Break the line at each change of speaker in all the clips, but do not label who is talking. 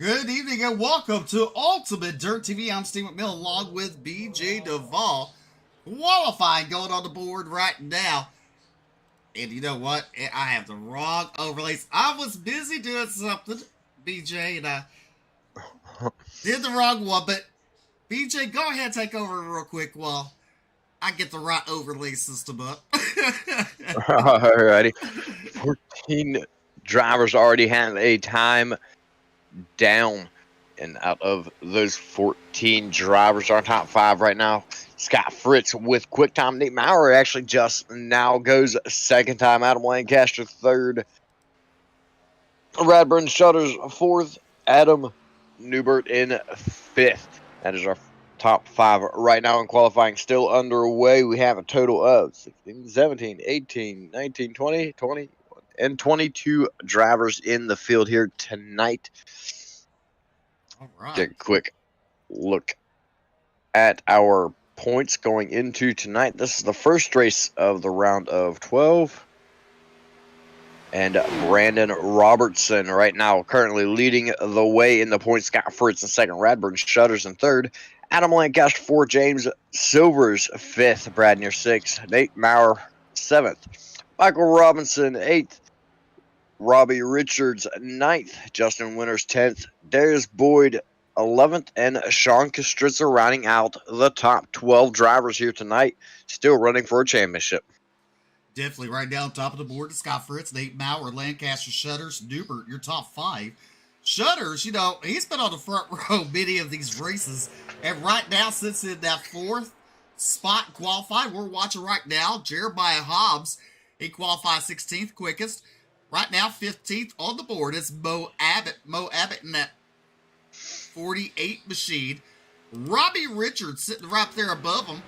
Good evening and welcome to Ultimate Dirt TV. I'm Steve McMillan along with BJ Duvall. Qualifying going on the board right now. And you know what? I have the wrong overlays. I was busy doing something, BJ, and I did the wrong one. But BJ, go ahead and take over real quick while I get the right overlay system up.
Alrighty. 14 drivers already had a time down. And out of those 14 drivers, our top 5 right now, Scott Fritz with quick time. Nate Maurer actually just now goes second time. Adam Lancaster third. Radburn Shutters fourth. Adam Newbert in fifth. That is our top 5 right now in qualifying. Still underway. We have a total of 16, 17, 18, 19, 20, 21, and 22 drivers in the field here tonight.
All right.
Take a quick look at our points going into tonight. This is the first race of the round of 12. And Brandon Robertson right now currently leading the way in the points. Scott Fritz in second. Radburn Shutters in third. Adam Lancaster fourth. James Silvers fifth. Brad Near sixth. Nate Maurer seventh. Michael Robinson eighth. Robbie Richards 9th, Justin Winters 10th, Darius Boyd 11th, and Sean Kostritzer rounding out the top 12 drivers here tonight, still running for a championship.
Definitely right down top of the board to Scott Fritz, Nate Maurer, Lancaster, Shutters, Newbert, your top 5. Shutters, you know, he's been on the front row many of these races, and right now sits in that 4th spot qualified. We're watching right now, Jeremiah Hobbs, he qualified 16th quickest. Right now, 15th on the board is Mo Abbott. Mo Abbott in that 48 machine. Robbie Richards sitting right there above him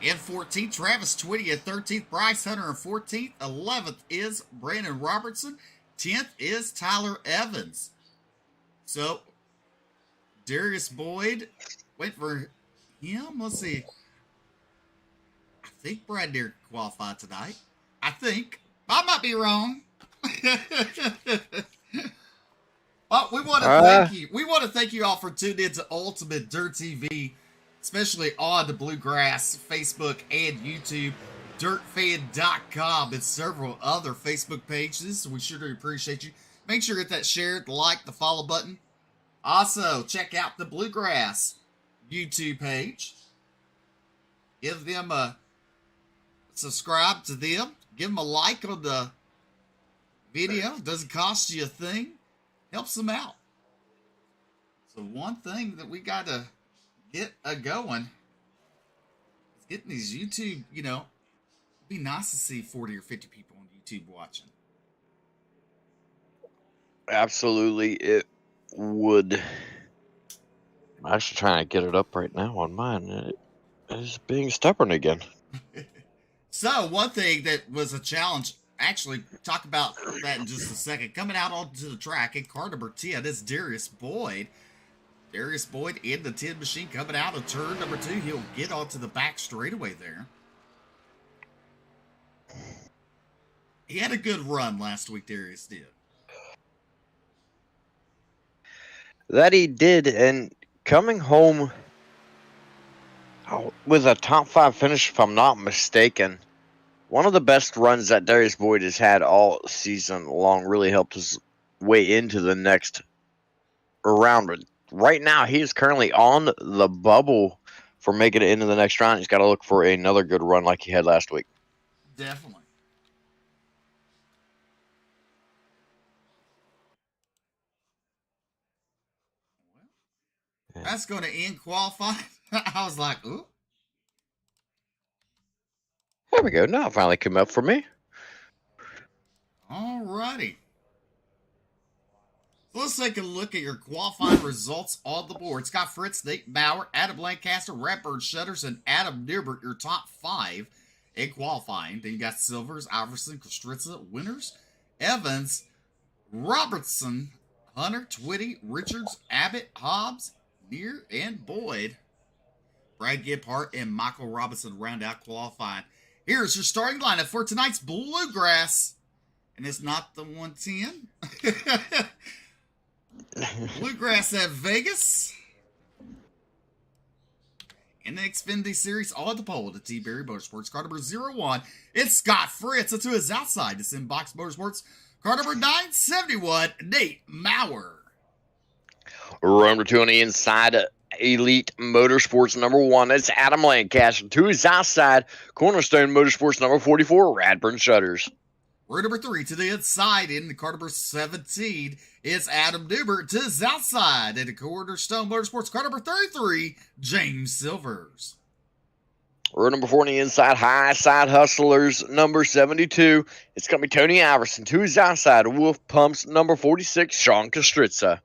in 14th. Travis Twitty in 13th. Bryce Hunter in 14th. 11th is Brandon Robertson. 10th is Tyler Evans. So, Darius Boyd, wait for him. Let's see. I think Brad Deere qualified tonight. I think. I might be wrong. Well, we want to thank you. We want to thank you all for tuning in to Ultimate Dirt TV, especially on the Bluegrass Facebook and YouTube, dirtfan.com, and several other Facebook pages. We sure do appreciate you. Make sure to hit that share, the like, the follow button. Also, check out the Bluegrass YouTube page. Give them a subscribe to them. Give them a like on the video. Doesn't cost you a thing. Helps them out. So one thing that we got to get going is getting these YouTube, you know, it'd be nice to see 40 or 50 people on YouTube watching.
Absolutely, it would. I'm actually trying to get it up right now on mine. It is being stubborn again.
So one thing that was a challenge, actually talk about that in just a second. Coming out onto the track in car number 10 is Darius Boyd. Darius Boyd in the 10 machine coming out of turn number 2. He'll get onto the back straightaway there. He had a good run last week, Darius did.
That he did, and coming home with a top 5 finish, if I'm not mistaken. One of the best runs that Darius Boyd has had all season long, really helped his way into the next round. But right now, he is currently on the bubble for making it into the next round. He's got to look for another good run like he had last week.
Definitely. Well, that's going to end qualifying. I was like, ooh.
There we go. Now it finally came up for me.
All righty. So let's take a look at your qualifying results on the board. Scott Fritz, Nate Maurer, Adam Lancaster, Radburn Shutters, and Adam Newbert, your top 5 in qualifying. Then you got Silvers, Iverson, Kostritza, Winters, Evans, Robertson, Hunter, Twitty, Richards, Abbott, Hobbs, Neer, and Boyd. Brad Gibbhart and Michael Robinson round out qualifying. Here's your starting lineup for tonight's Bluegrass. And it's not the 110. Bluegrass at Vegas. In the Xfinity Series, all at the pole at T-Berry Motorsports. Car number 01, it's Scott Fritz. To his outside, it's in Box Motorsports. Car number 971, Nate Maurer.
Row number 2 on the inside, Elite Motorsports number 1. It's Adam Lancaster. To his outside, Cornerstone Motorsports number 44, Radburn Shutters.
Row number 3 to the inside in the car number 17 is Adam Newbert. To his outside in the Cornerstone Motorsports car number 33, James Silvers.
Row number 4 on the inside, High Side Hustlers number 72. It's going to be Tony Iverson. To his outside, Wolf Pumps number 46, Sean Kostritza.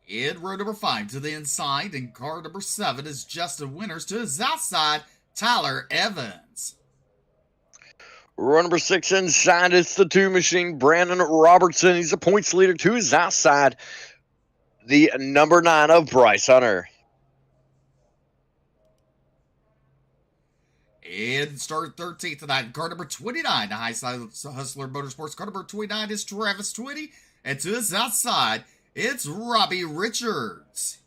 In row number 5 to the inside in car number 7 is Justin Winters. To his outside, Tyler Evans.
Row number 6 inside, it's the 2 machine, Brandon Robertson. He's a points leader. To his outside, the number 9 of Bryce Hunter.
And start 13th tonight, car number 29, the High Side Hustler Motorsports. Car number 29 is Travis Twitty. And to his outside, it's Robbie Richards.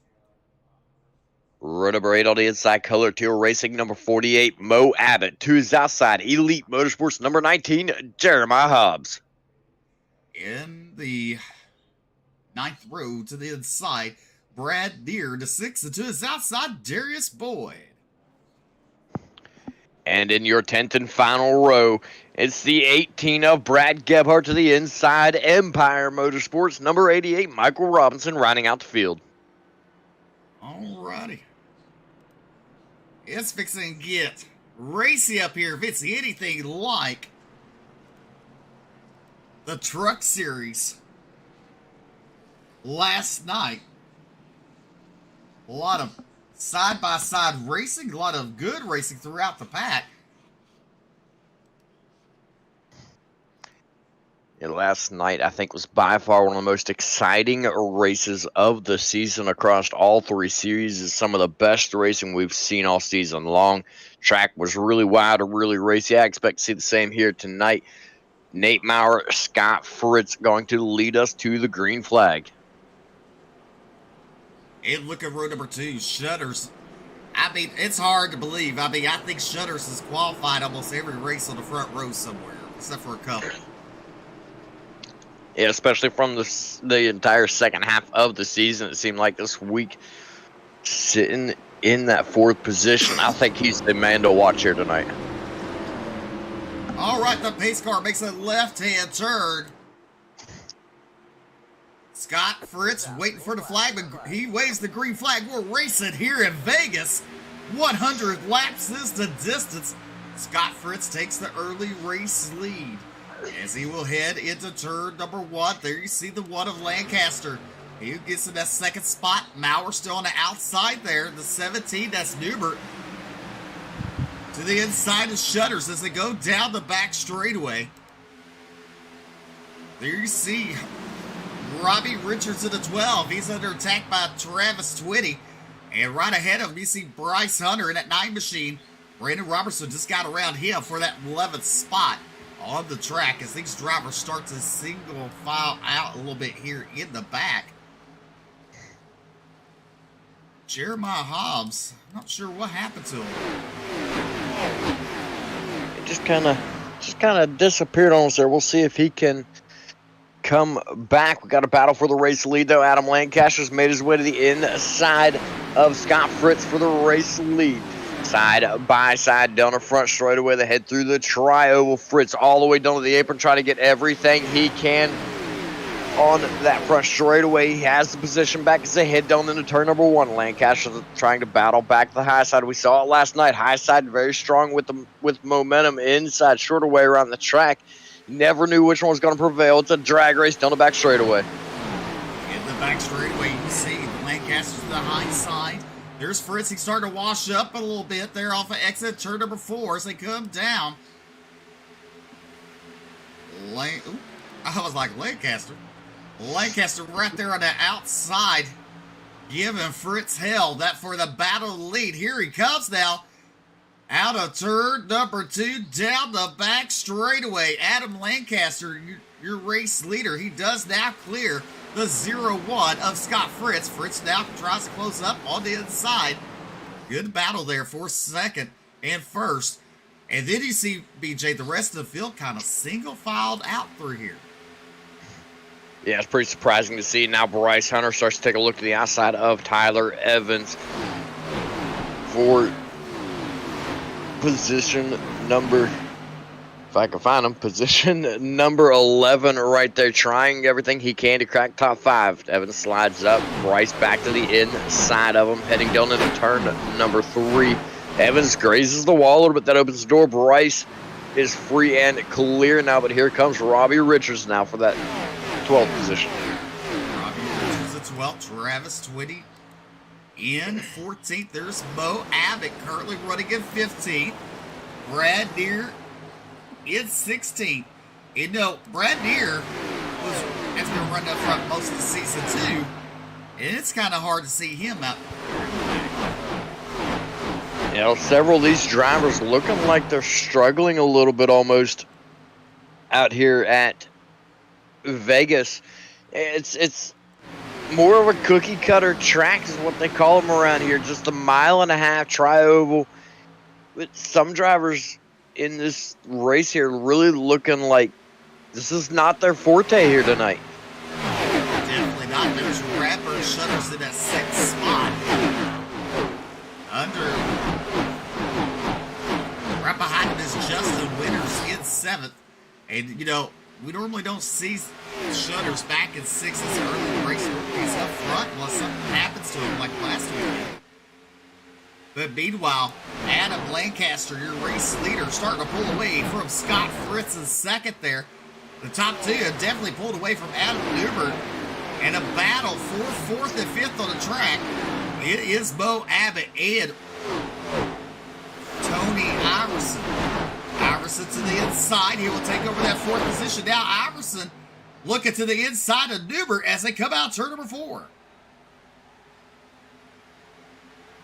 Row number 8 on the inside, Color Teal Racing number 48, Mo Abbott. To his outside, Elite Motorsports number 19, Jeremiah Hobbs.
In the 9th row to the inside, Brad Deere to 6th, and to his outside, Darius Boyd.
And in your 10th and final row, it's the 18 of Brad Gebhardt. To the inside, Empire Motorsports number 88, Michael Robinson rounding out the field.
Alrighty. It's fixing to get racy up here if it's anything like the Truck Series last night. A lot of side-by-side racing, a lot of good racing throughout the pack.
And last night, I think, was by far one of the most exciting races of the season across all 3 series. It's some of the best racing we've seen all season long. Track was really wide and really racy. I expect to see the same here tonight. Nate Maurer, Scott Fritz going to lead us to the green flag.
And look at row number 2, Shutters. I mean, it's hard to believe. I mean, I think Shutters has qualified almost every race on the front row somewhere, except for a couple.
Yeah, especially from the entire second half of the season. It seemed like this week, sitting in that 4th position. I think he's the man to watch here tonight.
All right, the pace car makes a left-hand turn. Scott Fritz waiting for the flag, but he waves the green flag. We're racing here in Vegas. 100 laps is the distance. Scott Fritz takes the early race lead as he will head into turn number 1. There you see the 1 of Lancaster. He gets in that 2nd spot. Maurer still on the outside there. The 17, that's Newbert. To the inside of Shutters as they go down the back straightaway. There you see Robbie Richards in the 12. He's under attack by Travis Twitty. And right ahead of him, you see Bryce Hunter in that 9 machine. Brandon Robertson just got around him for that 11th spot on the track as these drivers start to single file out a little bit here in the back. Jeremiah Hobbs, not sure what happened to him.
It just kind of disappeared on us there. We'll see if he can come back. We got a battle for the race lead, though. Adam Lancaster's made his way to the inside of Scott Fritz for the race lead. Side by side down the front straightaway. They head through the tri-oval. Fritz all the way down to the apron, trying to get everything he can on that front straightaway. He has the position back as they head down into turn number 1. Lancaster trying to battle back the high side. We saw it last night. High side very strong with momentum inside, shorter way around the track. Never knew which one was going to prevail. It's a drag race down the back straightaway.
In the back straightaway, you see Lancaster's to the high side. There's Fritz. He's starting to wash up a little bit there off of exit turn number 4 as they come down. I was like Lancaster. Lancaster right there on the outside, giving Fritz hell that for the battle lead. Here he comes now. Out of turn number 2, down the back straightaway. Adam Lancaster, your race leader. He does now clear the 0-1 of Scott Fritz. Fritz now tries to close up on the inside. Good battle there for second and first. And then you see, BJ, the rest of the field kind of single-filed out through here.
Yeah, it's pretty surprising to see. Now Bryce Hunter starts to take a look to the outside of Tyler Evans for position number, if I can find him, position number 11 right there, trying everything he can to crack top 5. Evans slides up, Bryce back to the inside of him, heading down into turn number 3. Evans grazes the wall a little bit, that opens the door. Bryce is free and clear now, but here comes Robbie Richards now for that 12th position.
Robbie Richards at 12th, Travis Twitty in 14th. There's Mo Abbott currently running in 15th. Brad Deere in 16th. You know, Brad Deere has been running up front most of the season too, and it's kind of hard to see him out.
You know, several of these drivers looking like they're struggling a little bit almost out here at Vegas. It's more of a cookie cutter track is what they call them around here. Just a mile and a half tri-oval. With some drivers in this race here really looking like this is not their forte here tonight.
Definitely not. There's Rapper Shutters in that 6th spot. Right behind him is Justin Winters in 7th. And, you know, we normally don't see Shutters back in 6th this early in the race. He's up front unless something happens to him like last week. But meanwhile, Adam Lancaster, your race leader, starting to pull away from Scott Fritz in 2nd there. The top 2 have definitely pulled away from Adam Newbert. And a battle for 4th and 5th on the track. It is Mo Abbott and Tony Iverson. Iverson to the inside. He will take over that 4th position. Now Iverson looking to the inside of Newbert as they come out turn number 4.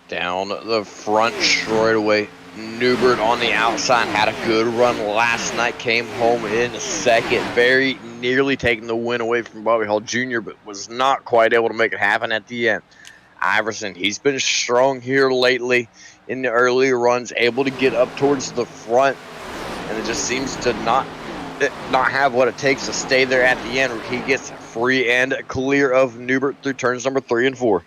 Down the front straightaway, Newbert on the outside had a good run last night, came home in 2nd, very nearly taking the win away from Bobby Hall Jr., but was not quite able to make it happen at the end. Iverson, he's been strong here lately in the earlier runs, able to get up towards the front, and it just seems to not have what it takes to stay there at the end. He gets free and clear of Newbert through turns number 3 and 4.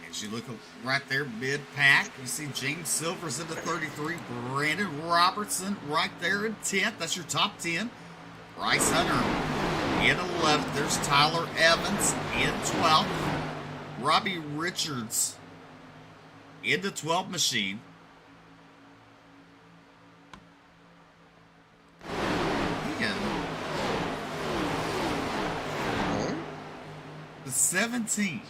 As you look right there, mid-pack, you see James Silvers into 33, Brandon Robertson right there in 10th. That's your top 10. Bryce Hunter in 11th. There's Tyler Evans in 12th. Robbie Richards in the 12 machine. The 17.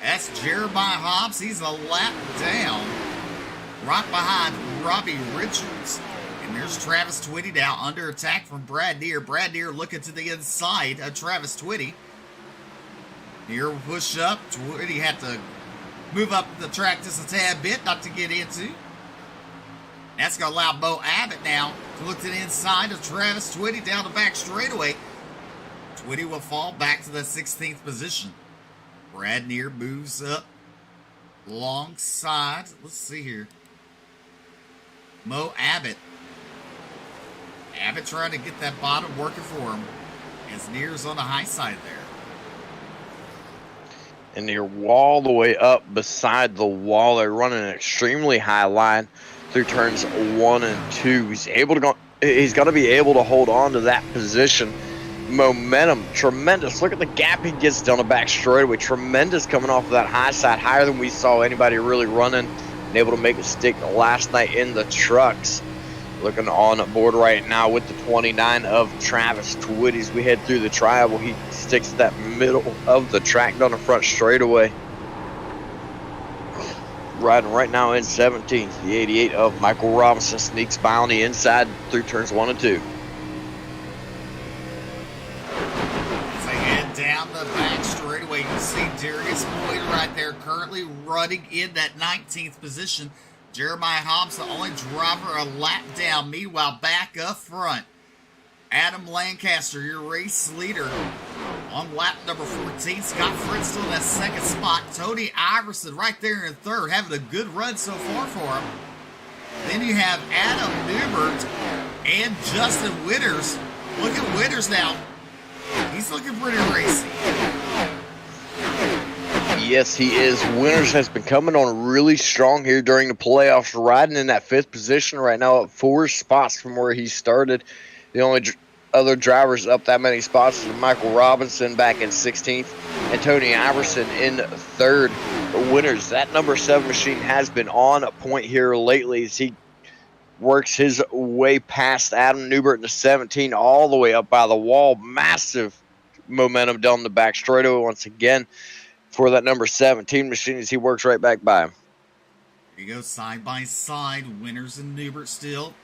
That's Jeremiah Hobbs. He's a lap down right behind Robbie Richards. And there's Travis Twitty now under attack from Brad Deere. Brad Deere looking to the inside of Travis Twitty. Deere will push up. Twitty had to move up the track just a tad bit not to get into. That's going to allow Mo Abbott now to look to the inside of Travis Twitty down the back straightaway. Twitty will fall back to the 16th position. Brad Deere moves up alongside. Let's see here. Mo Abbott. Abbott trying to get that bottom working for him as Deere's on the high side there.
And they're all the way up beside the wall. They're running an extremely high line through turns 1 and 2. He's able to go. He's got to be able to hold on to that position. Momentum, tremendous. Look at the gap he gets down the back straightaway. Tremendous coming off of that high side, higher than we saw anybody really running and able to make it stick last night in the trucks. Looking on board right now with the 29 of Travis Twitty as we head through the tri-oval. He sticks to that middle of the track down the front straightaway. Riding right now in 17th, the 88 of Michael Robinson sneaks by on the inside through turns 1 and 2.
Down the back straightaway, you see Darius Boyd right there currently running in that 19th position. Jeremiah Hobbs, the only driver a lap down. Meanwhile, back up front, Adam Lancaster, your race leader, on lap number 14. Scott Fritz still in that second spot. Tony Iverson right there in third, having a good run so far for him. Then you have Adam Newbert and Justin Winters. Look at Winters now. He's looking pretty racy.
Yes, he is. Winters has been coming on really strong here during the playoffs, riding in that 5th position right now, up 4 spots from where he started. The only other drivers up that many spots is Michael Robinson back in 16th and Tony Iverson in 3rd. Winters, that number 7 machine has been on point here lately as he works his way past Adam Newbert in the 17, all the way up by the wall. Massive momentum down the back straightaway once again for that number 17 machine as he works right back by him.
Here you go, side by side. Winters and Newbert still.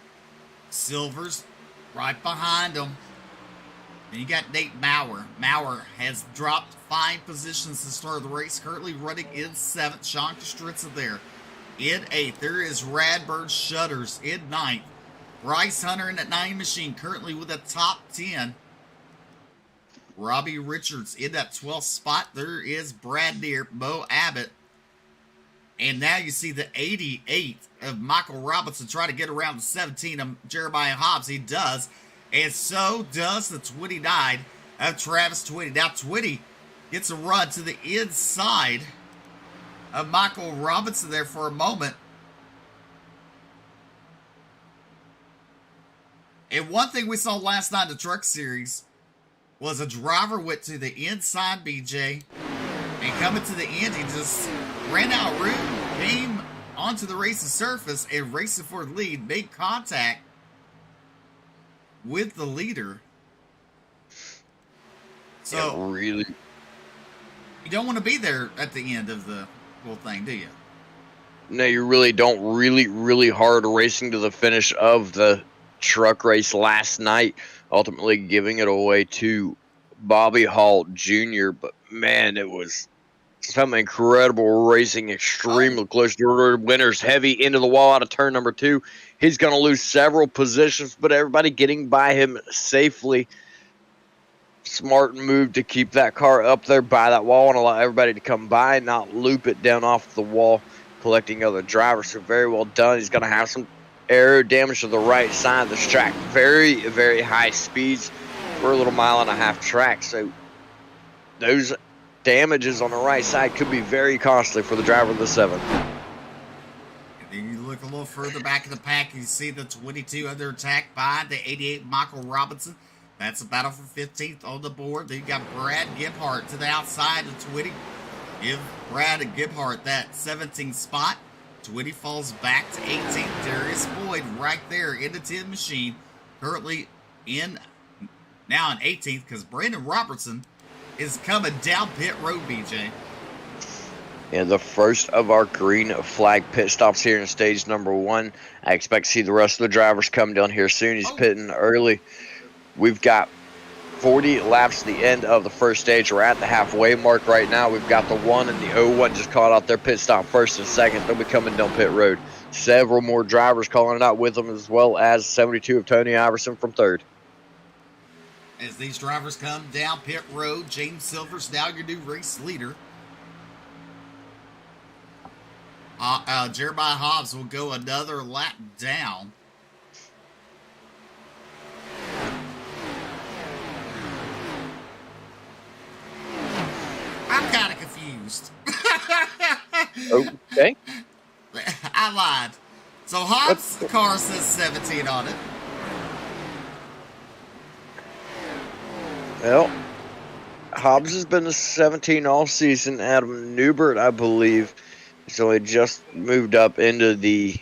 Silver's right behind them. Then you got Nate Maurer. Maurer has dropped 5 positions to start the race. Currently running in 7th. Sean Kostritza there in 8th. There is Radbird Shutters in 9th. Bryce Hunter in that 9 machine currently with a top 10. Robbie Richards in that 12th spot. There is Brad Deere, Mo Abbott. And now you see the 88 of Michael Robinson trying to get around the 17 of Jeremiah Hobbs. He does. And so does the 29 of Travis Twitty. Now Twitty gets a run to the inside of Michael Robinson there for a moment. And one thing we saw last night in the Truck Series was a driver went to the inside, BJ, and coming to the end, he just ran out of room, came onto the racing surface and racing for the lead, made contact with the leader. So
yeah, really,
you don't want to be there at the end of the whole thing, do you?
No, you really don't. Really hard racing to the finish of the truck race last night, ultimately giving it away to Bobby Hall Jr. But man, it was some incredible racing, extremely close to Winters, heavy into the wall out of turn number 2. He's going to lose several positions, but everybody getting by him safely. Smart move to keep that car up there by that wall and allow everybody to come by, not loop it down off the wall, collecting other drivers. So very well done. He's going to have some aero damage to the right side of this track. Very, very high speeds for a little 1.5-mile track. So those damages on the right side could be very costly for the driver of the 7.
And then you look a little further back in the pack, you see the 22 under attack by the 88 Michael Robinson. That's a battle for 15th on the board. Then you got Brad Gebhardt to the outside of Twitty. Give Brad and Gebhardt that 17th spot. Twitty falls back to 18th. Darius Boyd right there in the 10 machine. Currently now in 18th because Brandon Robertson is coming down pit road, BJ.
And the first of our green flag pit stops here in stage number 1. I expect to see the rest of the drivers come down here soon. He's pitting early. We've got 40 laps to the end of the first stage. We're at the halfway mark right now. We've got the 1 and the 01 just called out their pit stop first and second. They'll be coming down pit road. Several more drivers calling it out with them, as well as 72 of Tony Iverson from 3rd.
As these drivers come down pit road, James Silver's now your new race leader. Jeremiah Hobbs will go another lap down. I'm kind of confused.
Okay.
I lied. So Hobbs' car says 17 on it.
Well, Hobbs has been a 17 all season. Adam Newbert, I believe, so he just moved up into the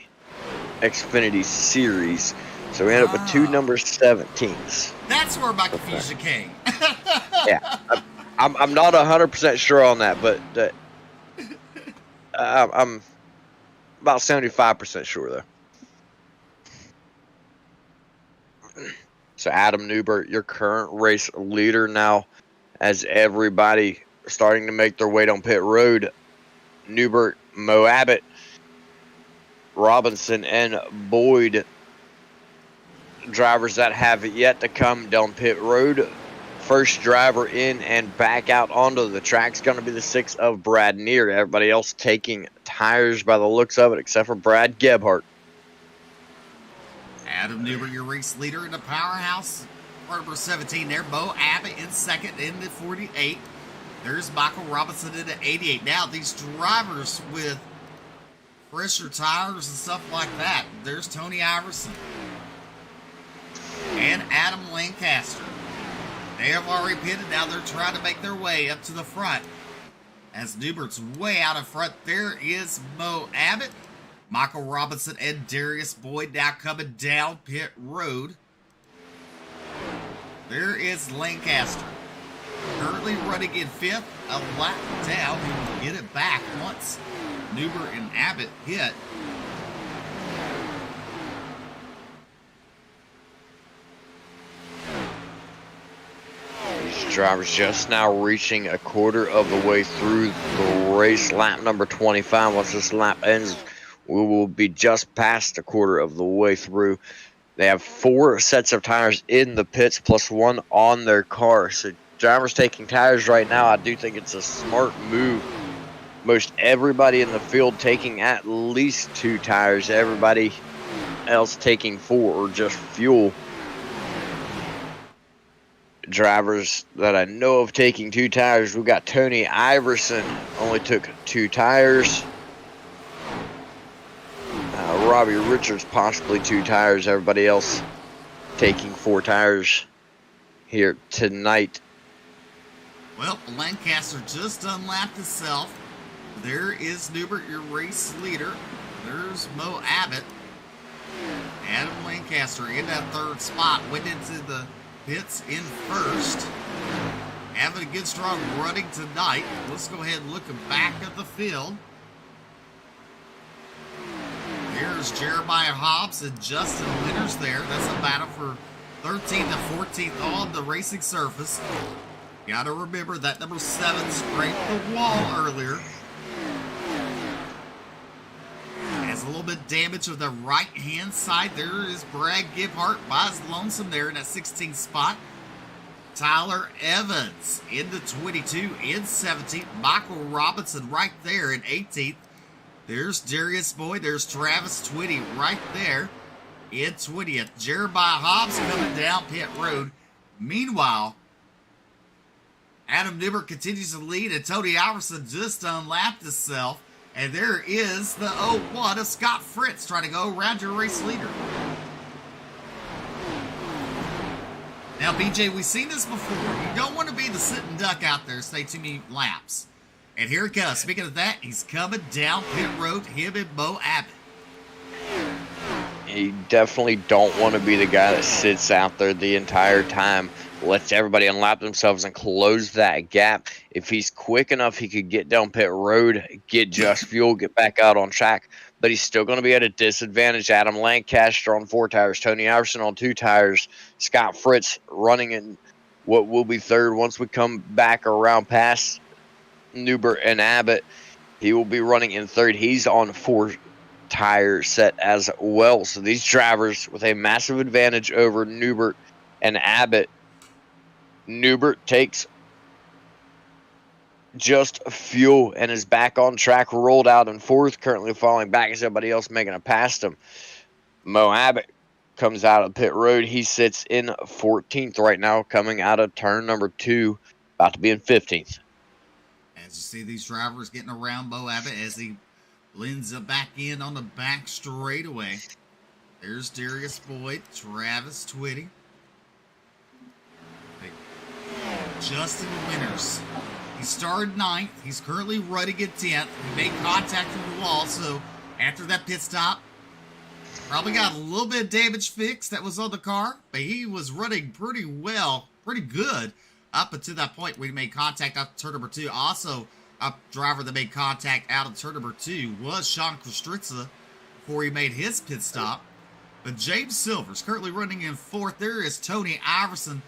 Xfinity series. So we end up with 2 number 17s.
That's where my confusion came.
Yeah, I'm not 100% sure on that, but I'm about 75% sure though. So Adam Newbert, your current race leader now, as everybody starting to make their way down pit road. Newbert, Mo Abbott, Robinson and Boyd, drivers that have yet to come down pit road. First driver in and back out onto the track is going to be the 6 of Brad Neer. Everybody else taking tires by the looks of it, except for Brad Gebhardt.
Adam Newber, your race leader in the powerhouse. Number 17 there. Bo Abbott in second in the 48. There's Michael Robinson in the 88. Now, these drivers with fresher tires and stuff like that. There's Tony Iverson and Adam Lancaster. They have already pitted. Now they're trying to make their way up to the front. As Newbert's way out in front, there is Mo Abbott, Michael Robinson, and Darius Boyd now coming down pit road. There is Lancaster, currently running in 5th, a lap down. He will get it back once Newbert and Abbott hit.
These drivers just now reaching a quarter of the way through the race, lap number 25. Once this lap ends, we will be just past a quarter of the way through. They have 4 sets of tires in the pits plus 1 on their car. So drivers taking tires right now, I do think it's a smart move. Most everybody in the field taking at least 2 tires. Everybody else taking 4 or just fuel. Drivers that I know of taking 2 tires, we've got Tony Iverson, only took 2 tires. Robbie Richards, possibly 2 tires. Everybody else taking 4 tires here tonight.
Well, Lancaster just unlapped itself. There is Newbert, your race leader. There's Mo Abbott. Adam Lancaster in that 3rd spot. Went into the pits in 1st. Having a good, strong running tonight. Let's go ahead and look back at the field. Here's Jeremiah Hobbs and Justin Winters there. That's a battle for 13th and 14th on the racing surface. Got to remember that number 7 scraped the wall earlier. Has a little bit damage of the right-hand side. There is Brad Gebhardt by his lonesome there in that 16th spot. Tyler Evans in the 22 in 17th. Michael Robinson right there in 18th. There's Darius Boyd. There's Travis Twitty right there in 20th. Jeremiah Hobbs coming down pit road. Meanwhile, Adam Newbert continues to lead, and Tony Iverson just unlapped himself. And there is the 01 of Scott Fritz trying to go around your race leader. Now, BJ, we've seen this before. You don't want to be the sitting duck out there, stay too many laps. And here it goes. Speaking of that, he's coming down pit road, him and Mo Abbott.
You definitely don't want to be the guy that sits out there the entire time, lets everybody unlap themselves and close that gap. If he's quick enough, he could get down pit road, get just fuel, get back out on track, but he's still going to be at a disadvantage. Adam Lancaster on 4 tires, Tony Iverson on 2 tires, Scott Fritz running in what will be 3rd. Once we come back around past Newbert and Abbott, he will be running in 3rd. He's on 4 tire set as well. So these drivers with a massive advantage over Newbert and Abbott. Newbert takes just fuel and is back on track, rolled out in 4th, currently falling back as everybody else making it past him. Mo Abbott comes out of pit road. He sits in 14th right now, coming out of turn number 2, about to be in 15th.
As you see these drivers getting around Mo Abbott as he blends it back in on the back straightaway. There's Darius Boyd, Travis Twitty, Justin Winters. He started 9th. He's currently running at 10th. He made contact with the wall, so after that pit stop, probably got a little bit of damage fixed that was on the car, but he was running pretty well, pretty good up until that point when he made contact out of turn number 2. Also, a driver that made contact out of turn number 2 was Sean Kostritza before he made his pit stop. But James Silver's currently running in 4th. There is Tony Iverson.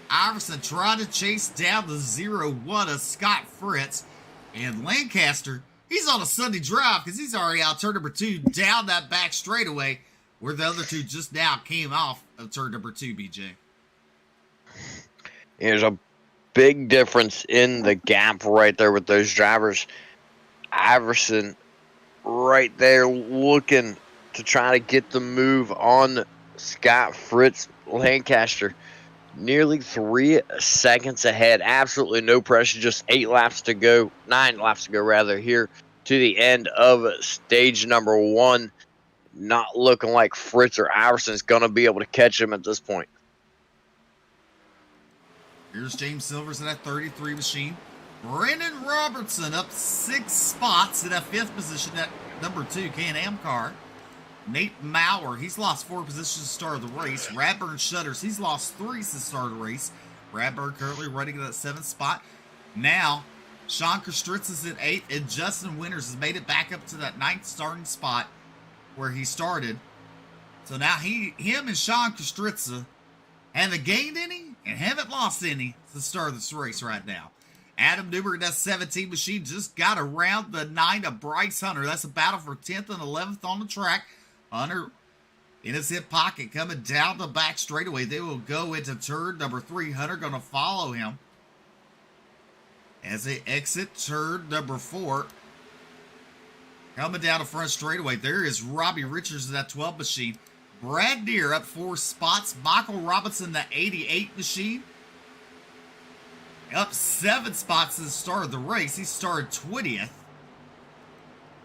Iverson trying to chase down the 01 of Scott Fritz. And Lancaster He's on a Sunday drive because he's already out turn number 2 down that back straightaway where the other two just now came off of turn number 2, BJ.
There's a big difference in the gap right there with those drivers. Iverson right there looking to try to get the move on Scott Fritz. Lancaster nearly 3 seconds ahead. Absolutely no pressure. Just 9 laps to go rather, here to the end of stage number 1. Not looking like Fritz or Iverson is going to be able to catch him at this point.
Here's James Silvers in that 33 machine. Brendan Robertson up 6 spots in that 5th position at number 2 Can-Am car. Nate Maurer, he's lost 4 positions to start the race. Radburn Shutters, he's lost 3 since the start of the race. Radburn currently running in that 7th spot. Now, Sean Kostritz is in 8th, and Justin Winters has made it back up to that 9th starting spot where he started. So now him and Sean Kostritz haven't gained any and haven't lost any to the start of this race right now. Adam Newberg in that 17 machine just got around the 9 of Bryce Hunter. That's a battle for 10th and 11th on the track. Hunter in his hip pocket coming down the back straightaway. They will go into turn number 3. Hunter going to follow him as they exit turn number 4. Coming down the front straightaway, there is Robbie Richards in that 12 machine. Brad Deere up 4 spots. Michael Robinson, the 88 machine, up 7 spots at the start of the race. He started 20th.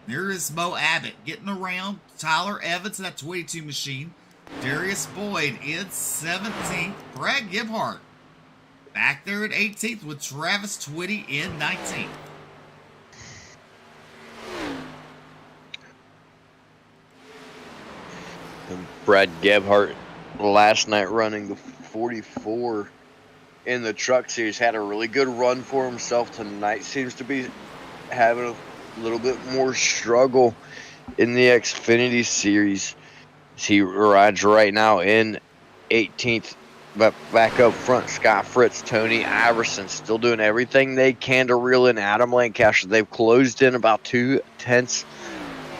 There is Mo Abbott getting around. Tyler Evans in that 22 machine. Darius Boyd in 17th. Brad Gebhardt back there at 18th with Travis Twitty in 19th.
And Brad Gebhardt last night running the 44 in the truck series had a really good run for himself. Tonight seems to be having a little bit more struggle in the Xfinity series. He rides right now in 18th, but back up front, Scott Fritz, Tony Iverson still doing everything they can to reel in Adam Lancaster. They've closed in about 0.2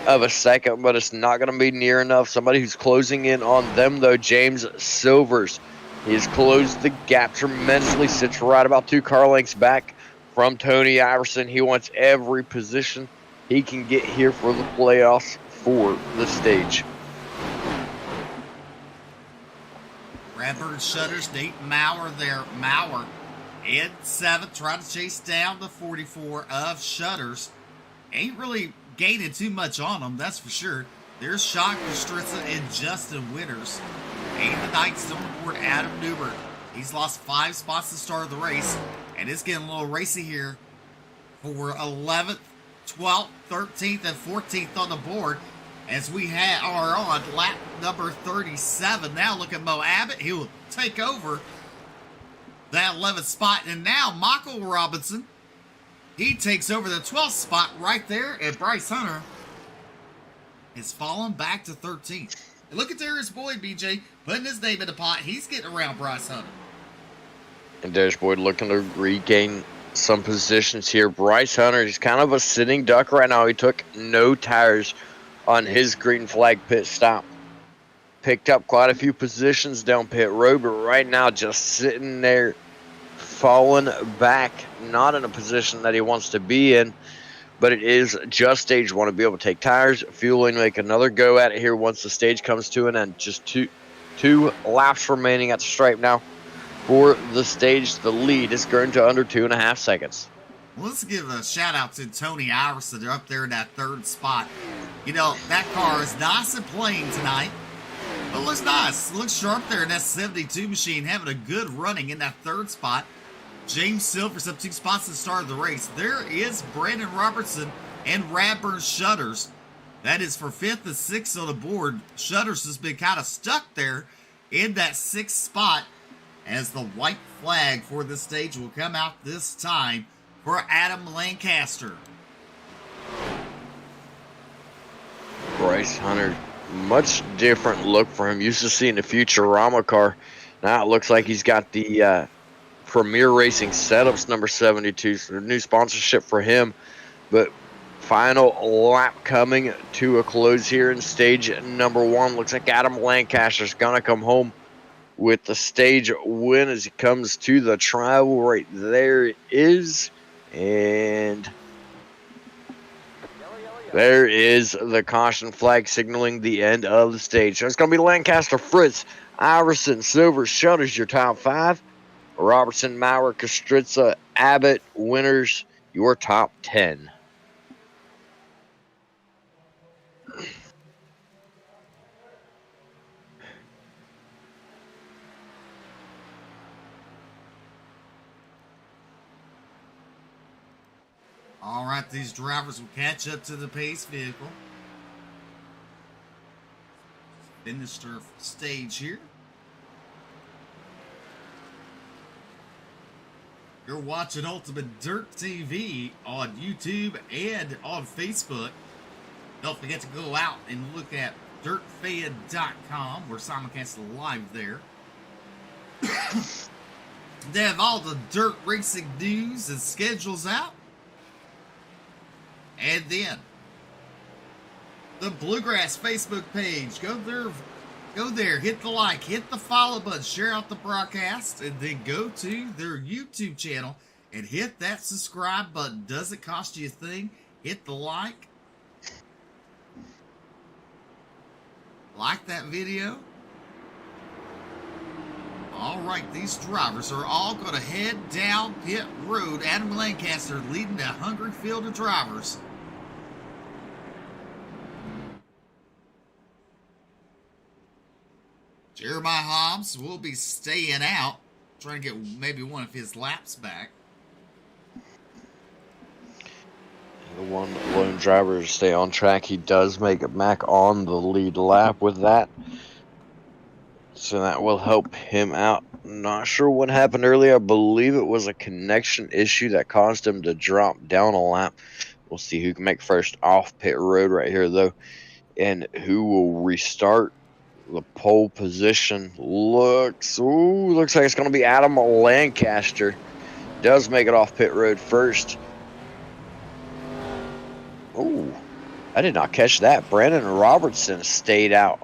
of a second, but it's not going to be near enough. Somebody who's closing in on them, though, James Silvers. He's closed the gap tremendously, sits right about 2 car lengths back from Tony Iverson. He wants every position he can get here for the playoffs for the stage.
Radburn Shutters, Nate Maurer there. Maurer in 7th, trying to chase down the 44 of Shutters. Ain't really gaining too much on them, that's for sure. There's Sean Kostritz and Justin Winters. 8th and 9th still on the board, Adam Newberg. He's lost 5 spots to start of the race, and it's getting a little racy here for 11th, 12th, 13th, and 14th on the board as we are on lap number 37. Now look at Mo Abbott. He will take over that 11th spot, and now Michael Robinson, he takes over the 12th spot right there, and Bryce Hunter is falling back to 13th. And look at Darius Boyd, BJ, putting his name in the pot. He's getting around Bryce Hunter.
And Darius Boyd looking to regain some positions here. Bryce Hunter, he's kind of a sitting duck right now. He took no tires on his green flag pit stop. Picked up quite a few positions down pit road, but right now just sitting there, falling back, not in a position that he wants to be in. But it is just stage 1 to be able to take tires, fueling, make another go at it here once the stage comes to an end. Just two laps remaining at the stripe now for the stage. The lead is going to under 2.5 seconds.
Well, let's give a shout out to Tony Iverson. They're up there in that 3rd spot. You know, that car is nice and plain tonight. But it looks nice. It looks sharp there in that 72 machine, having a good running in that 3rd spot. James Silvers up 2 spots at the start of the race. There is Brandon Robertson and Radburn Shutters. That is for 5th and 6th on the board. Shutters has been kind of stuck there in that 6th spot as the white flag for the stage will come out this time for Adam Lancaster.
Bryce Hunter, much different look for him. Used to seeing the Futurama car. Now it looks like he's got the Premier Racing Setups number 72, so a new sponsorship for him. But final lap coming to a close here in stage number 1. Looks like Adam Lancaster's going to come home with the stage win as he comes to the tribal. Right there it is. And there is the caution flag signaling the end of the stage. So it's going to be Lancaster, Fritz, Iverson, Silver, Shutters, your top 5. Robertson, Maurer, Kostritza, Abbott, winners, your top 10.
All right, these drivers will catch up to the pace vehicle. Finish their stage here. You're watching Ultimate Dirt TV on YouTube and on Facebook. Don't forget to go out and look at dirtfan.com. We're simulcasting live there. They have all the dirt racing news and schedules out. And then the Bluegrass Facebook page. Go there, hit the like, hit the follow button, share out the broadcast, and then go to their YouTube channel and hit that subscribe button. Doesn't cost you a thing. Hit the like. Like that video. All right, these drivers are all going to head down pit road. Adam Lancaster leading a hungry field of drivers. Jeremiah Hobbs will be staying out, trying to get maybe one of his laps back.
The one lone driver to stay on track. He does make it back on the lead lap with that. So that will help him out. Not sure what happened earlier. I believe it was a connection issue that caused him to drop down a lap. We'll see who can make first off pit road right here, though. And who will restart. The pole position looks like it's going to be Adam Lancaster. Does make it off pit road first. Oh, I did not catch that. Brandon Robertson stayed out.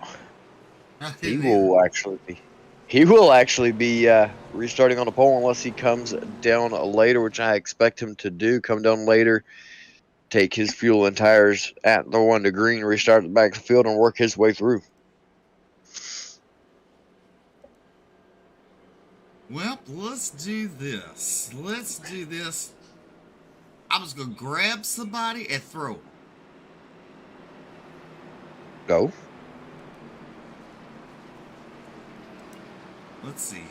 He will actually be restarting on the pole unless he comes down later, which I expect him to do. Come down later, take his fuel and tires at the 1 to green, restart the back of the field, and work his way through.
Well, let's do this. I'm just going to grab somebody and throw them.
Go.
Let's see here.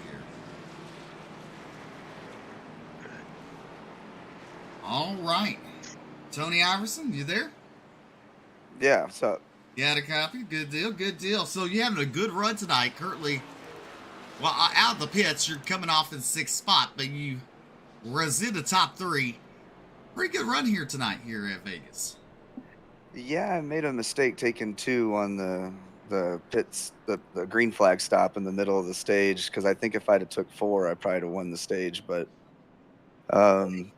All right. Tony Iverson, you there?
Yeah, what's up?
You had a copy? Good deal, good deal. So you're having a good run tonight. Currently, well, out of the pits, you're coming off in 6th spot, but you was in the top 3. Pretty good run here tonight here at Vegas.
Yeah, I made a mistake taking 2 on the pits, the green flag stop in the middle of the stage, because I think if I'd have took 4, I probably would have won the stage. But I'm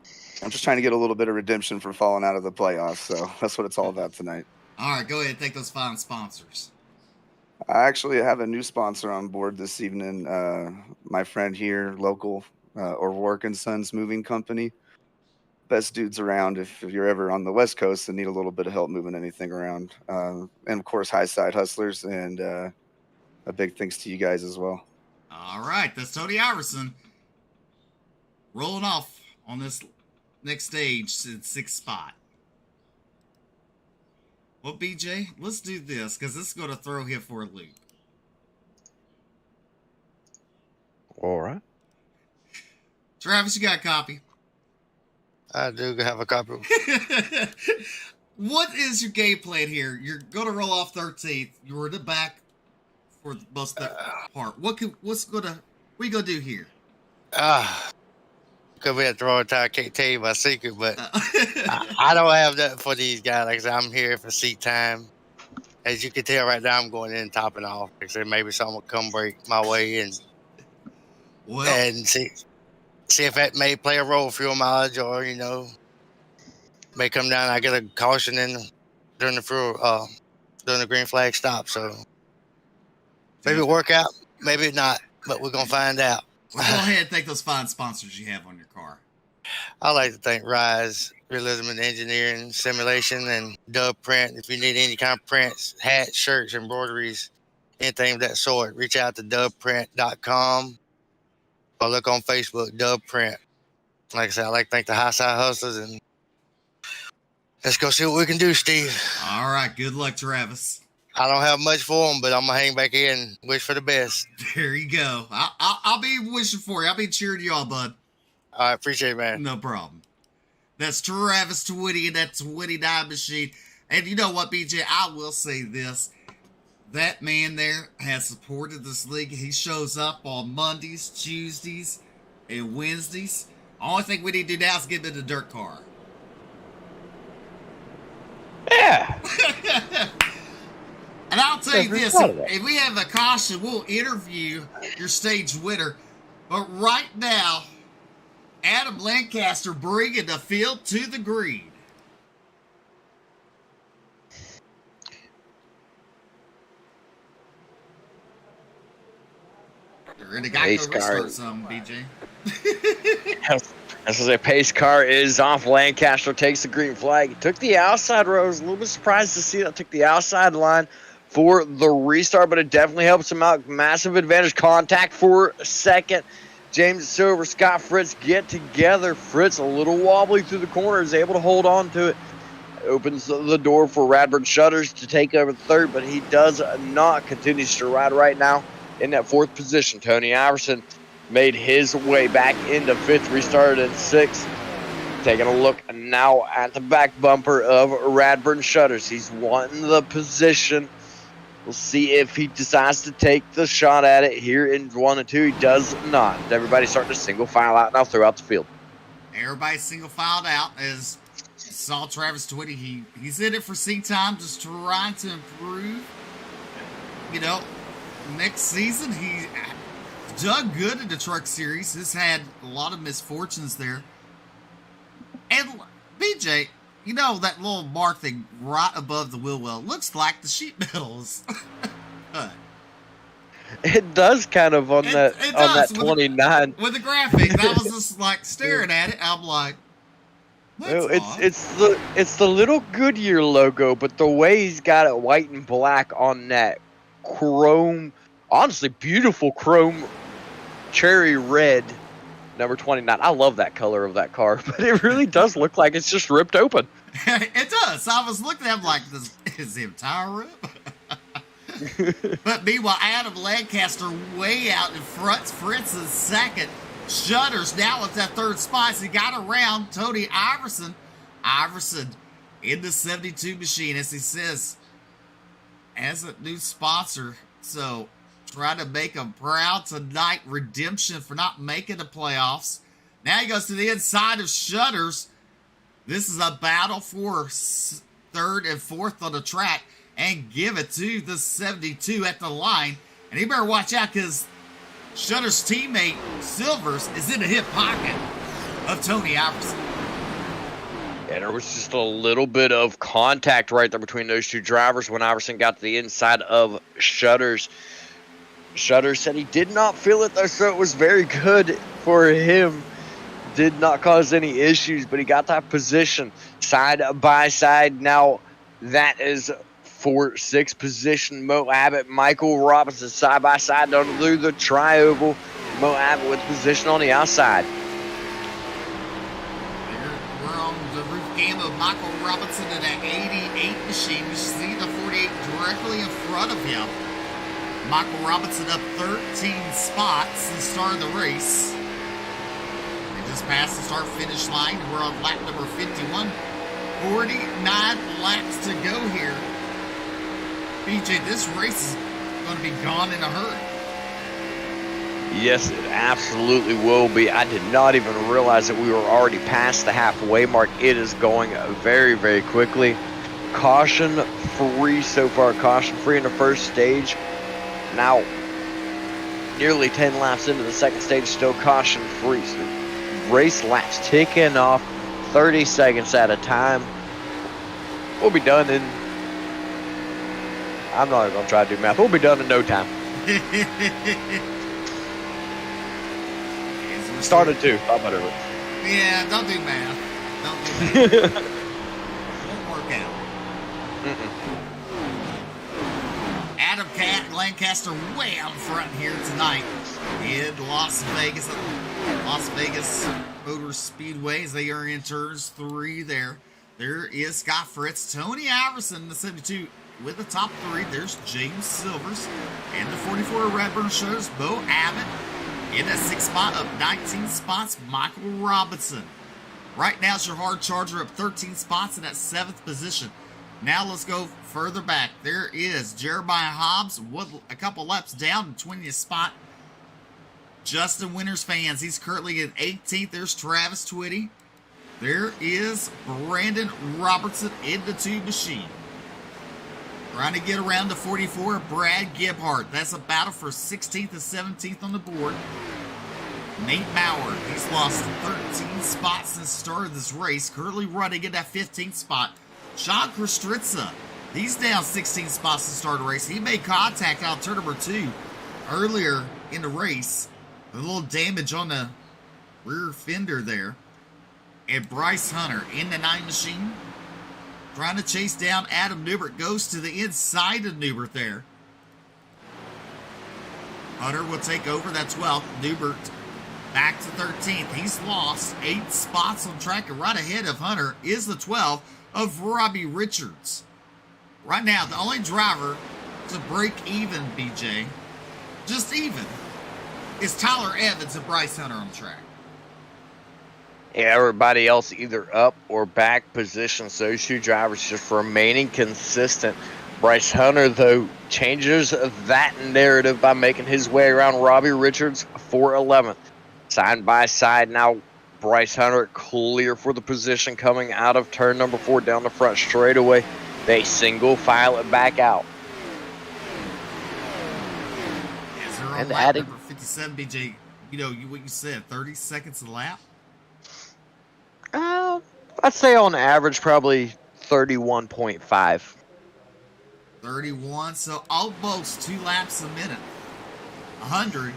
just trying to get a little bit of redemption for falling out of the playoffs, so that's what it's all about tonight.
All right, go ahead and take those fine sponsors.
I actually have a new sponsor on board this evening. My friend here, local, O'Rourke and Sons Moving Company. Best dudes around if you're ever on the West Coast and need a little bit of help moving anything around. And of course, High Side Hustlers, and a big thanks to you guys as well.
All right, that's Tony Iverson rolling off on this next stage in 6th spot. Well, BJ, let's do this, because this is going to throw him for a loop.
All right.
Travis, you got a copy?
I do have a copy.
What is your game plan here? You're going to roll off 13th. You were in the back for the most of that part. What are you going to do here?
Could be a throw time. I can't tell you my secret, but I don't have that for these guys. Like I said, I'm here for seat time. As you can tell right now, I'm going in and topping off. Like I said, maybe someone will come break my way and see if that may play a role, fuel mileage, or may come down. I get a caution in during the green flag stop. So maybe it work out, maybe not, but we're gonna find out.
Well, go ahead and thank those fine sponsors you have on your car.
I like to thank Rise, Realism and Engineering, Simulation, and Dub Print. If you need any kind of prints, hats, shirts, embroideries, anything of that sort, reach out to dubprint.com or look on Facebook, Dub Print. Like I said, I like to thank the High Side Hustlers, and let's go see what we can do, Steve.
All right. Good luck, Travis.
I don't have much for them, but I'm going to hang back in and wish for the best.
There you go. I'll be wishing for you. I'll be cheering you on, bud.
I appreciate it, man.
No problem. That's Travis Twitty and that 29 machine. And you know what, BJ? I will say this. That man there has supported this league. He shows up on Mondays, Tuesdays, and Wednesdays. Only thing we need to do now is get him in the dirt car.
Yeah.
And I'll tell you this, if we have a caution, we'll interview your stage winner. But right now, Adam Lancaster bringing the field to the green. And the guy
Pace
go
car.
restart some, BJ.
As I say, pace car is off. Lancaster takes the green flag. He took the outside road. I was a little bit surprised to see that. Took the outside line for the restart, but it definitely helps him out. Massive advantage. Contact for second. James Silver, Scott Fritz get together. Fritz a little wobbly through the corner, is able to hold on to it. Opens the door for Radburn Shutters to take over third, but he does not. Continues to ride right now in that fourth position. Tony Iverson made his way back into fifth, restarted in sixth. Taking a look now at the back bumper of Radburn Shutters. He's wanting the position. We'll see if he decides to take the shot at it here in 1 and 2. He does not. Everybody's starting to single file out now throughout the field.
Everybody's single filed out as saw Travis Twitty. He's in it for seat time, just trying to improve. You know, next season he done good in the truck series. Has had a lot of misfortunes there. And BJ, you know that little mark thing right above the wheel well looks like the sheet metals.
It does kind of on that 29.
With the graphic. I was just like staring at it. I'm like,
it's the little Goodyear logo, but the way he's got it white and black on that chrome, honestly beautiful chrome cherry red number 29. I love that color of that car, but it really does look like it's just ripped open.
It does. I was looking at him like, is the entire rip? But meanwhile, Adam Lancaster way out in front. Fritz is second. Shutters now at that third spot. So he got around Tony Iverson. Iverson in the 72 machine, as he says, as a new sponsor. So trying to make him proud tonight. Redemption for not making the playoffs. Now he goes to the inside of Shutters. This is a battle for third and fourth on the track, and give it to the 72 at the line. And he better watch out, because Shutters' teammate Silvers is in the hip pocket of Tony Iverson.
And there was just a little bit of contact right there between those two drivers when Iverson got to the inside of Shutters. Shutters said he did not feel it, though, so it was very good for him. Did not cause any issues, but he got that position side by side. Now that is for sixth position. Mo Abbott, Michael Robinson side by side down through the tri-oval. Mo Abbott with position on the outside.
We're on the roof cam of Michael Robinson in that 88 machine. You see the 48 directly in front of him. Michael Robinson up 13 spots since the start of the race. Just past the start-finish line. We're on lap number 51. 49 laps to go here. BJ, this race is going to be gone in a hurry.
Yes, it absolutely will be. I did not even realize that we were already past the halfway mark. It is going very, very quickly. Caution free so far. Caution free in the first stage. Now, nearly 10 laps into the second stage, still caution free. So race laps ticking off. 30 seconds at a time. We'll be done in... I'm not going to try to do math. We'll be done in no time. Started 2. Thought better of it.
Yeah, don't do math. Don't do math. Won't work out. Adam Lancaster way out front here tonight in Las Vegas. Las Vegas Motor Speedway as they are in turns 3 there. There is Scott Fritz, Tony Iverson, the 72 with the top 3. There's James Silvers and the 44 Redburn shows Bo Abbott in that 6th spot, up 19 spots. Michael Robertson. Right now, it's your hard charger up 13 spots in that 7th position. Now let's go further back. There is Jeremiah Hobbs, a couple laps down in 20th spot. Justin Winters fans, he's currently in 18th. There's Travis Twitty. There is Brandon Robertson in the 2 machine. Trying to get around to 44, Brad Gebhardt. That's a battle for 16th and 17th on the board. Nate Maurer, he's lost 13 spots since the start of this race. Currently running in that 15th spot. Sean Kostritza, he's down 16 spots to start the race. He made contact out turn number 2 earlier in the race. A little damage on the rear fender there. And Bryce Hunter in the 9 machine. Trying to chase down Adam Newbert. Goes to the inside of Newbert there. Hunter will take over that 12th. Newbert back to 13th. He's lost 8 spots on track. And right ahead of Hunter is the 12 of Robbie Richards. Right now, the only driver to break even, BJ, just even, is Tyler Evans and Bryce Hunter on the track.
Yeah, everybody else either up or back positions. Those 2 drivers just remaining consistent. Bryce Hunter, though, changes that narrative by making his way around Robbie Richards for 11th. Side by side now, Bryce Hunter clear for the position coming out of turn number 4 down the front straightaway. They single file it back out.
Yes, they're on
And
lap
adding
number 57, BJ. You know what you said, 30 seconds a lap?
I'd say on average probably 31.5.
31, so almost 2 laps a minute. 100.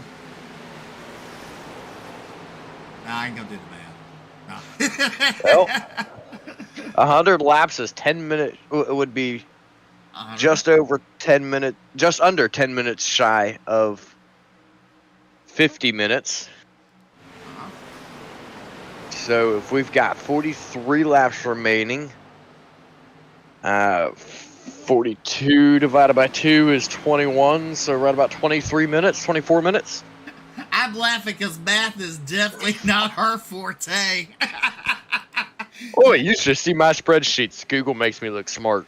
Nah, I ain't gonna do the math. No.
Well, 100 laps is 10 minutes. It would be
100.
just over 10 minutes, just under 10 minutes shy of 50 minutes. So if we've got 43 laps remaining, 42 divided by 2 is 21, so right about 23 minutes, 24 minutes.
I'm laughing because math is definitely not our forte.
Oh, you should see my spreadsheets. Google makes me look smart.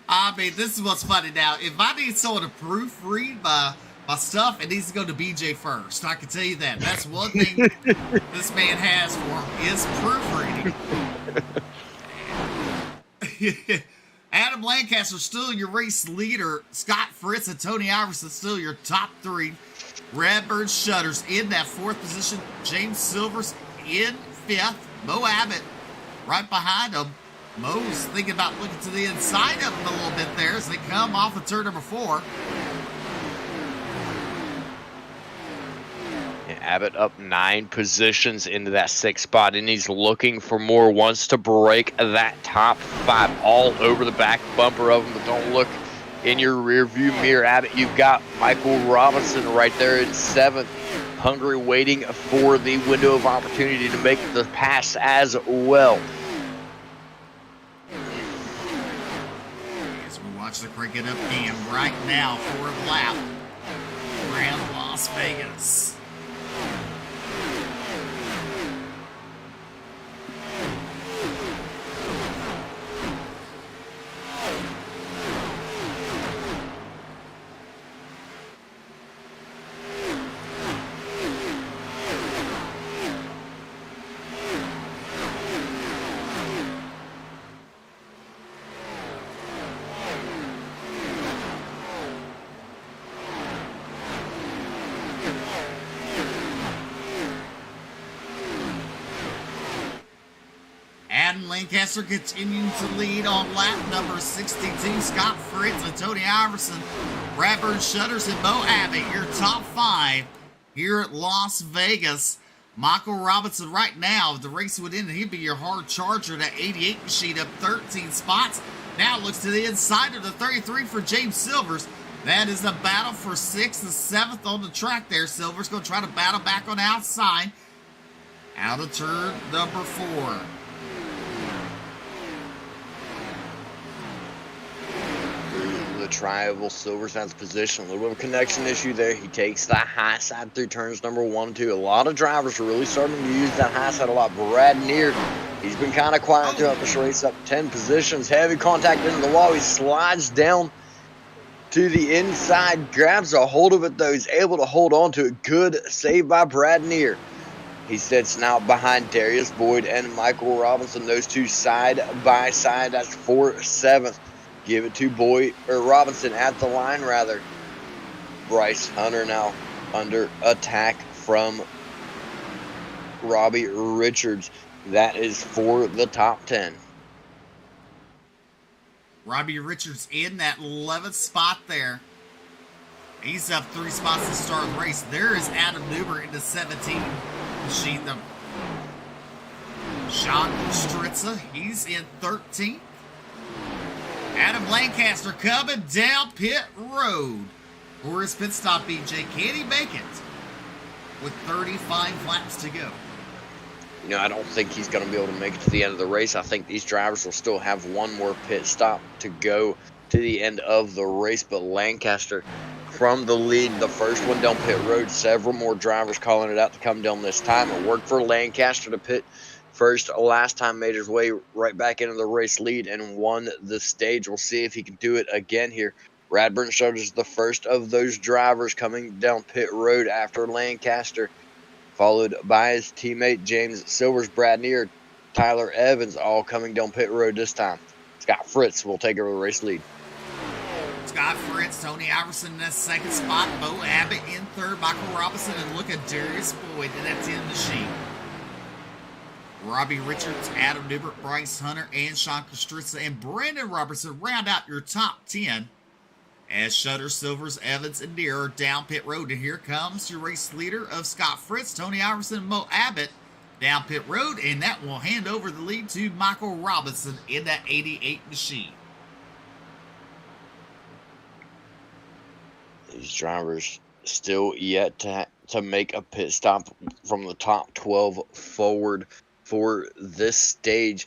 I mean, this is what's funny now. If I need someone to proofread my stuff, it needs to go to BJ first. I can tell you that. That's one thing this man has for him is proofreading. Adam Lancaster still your race leader. Scott Fritz and Tony Iverson still your top 3. Redbird Shutters in that 4th position. James Silvers in 5th. Mo Abbott right behind him. Mo's thinking about looking to the inside of him a little bit there as they come off of turn number 4.
Abbott up 9 positions into that 6th spot, and he's looking for more. Wants to break that top 5 all over the back bumper of him, but don't look in your rear view mirror. Abbott, you've got Michael Robinson right there in 7th. Hungary waiting for the window of opportunity to make the pass as well.
As we watch the cricket up game right now for a lap around Las Vegas. Adam Lancaster continuing to lead on lap number 62. Scott Fritz and Tony Iverson, Bradburn Shutters, and Bo Abbott, your top 5 here at Las Vegas. Michael Robertson right now, if the race would end, he'd be your hard charger. That 88 machine up 13 spots. Now looks to the inside of the 33 for James Silvers. That is the battle for 6th and 7th on the track there. Silver's going to try to battle back on the outside. Out of turn number 4.
The triangle, Silver's has position. A little bit of a connection issue there. He takes the high side through turns number 1 and 2. A lot of drivers are really starting to use that high side a lot. Brad Neer, he's been kind of quiet throughout this race, up 10 positions. Heavy contact into the wall. He slides down to the inside, grabs a hold of it though. He's able to hold on to it. Good save by Brad Neer. He sits now behind Darius Boyd and Michael Robinson. Those two side by side. That's 4-7. Give it to Robinson at the line rather. Bryce Hunter now under attack from Robbie Richards. That is for the top 10.
Robbie Richards in that 11th spot there. He's up 3 spots to start the race. There is Adam Newber in the 17 machine. Sean Stritza, he's in 13th. Adam Lancaster coming down pit road for his pit stop, BJ. Can he make it with 35 laps to go?
You know, I don't think he's going to be able to make it to the end of the race. I think these drivers will still have one more pit stop to go to the end of the race. But Lancaster from the lead, the first one down pit road. Several more drivers calling it out to come down this time. It worked for Lancaster to pit first last time, made his way right back into the race lead and won the stage. We'll see if he can do it again here. Bradburn Shutters is the first of those drivers coming down pit road after Lancaster, followed by his teammate James Silvers, Brad Neer, Tyler Evans, all coming down pit road this time. Scott Fritz will take over the race lead.
Scott Fritz, Tony Iverson in that 2nd spot, Bo Abbott in 3rd, Michael Robinson, and look at Darius Boyd in that 10 machine. Robbie Richards, Adam Newbert, Bryce Hunter, and Sean Kostritza, and Brandon Robertson round out your top 10 as Shutter, Silvers, Evans, and Neer are down pit road. And here comes your race leader of Scott Fritz, Tony Iverson, and Mo Abbott down pit road, and that will hand over the lead to Michael Robinson in that 88 machine.
These drivers still yet to make a pit stop from the top 12 forward for this stage.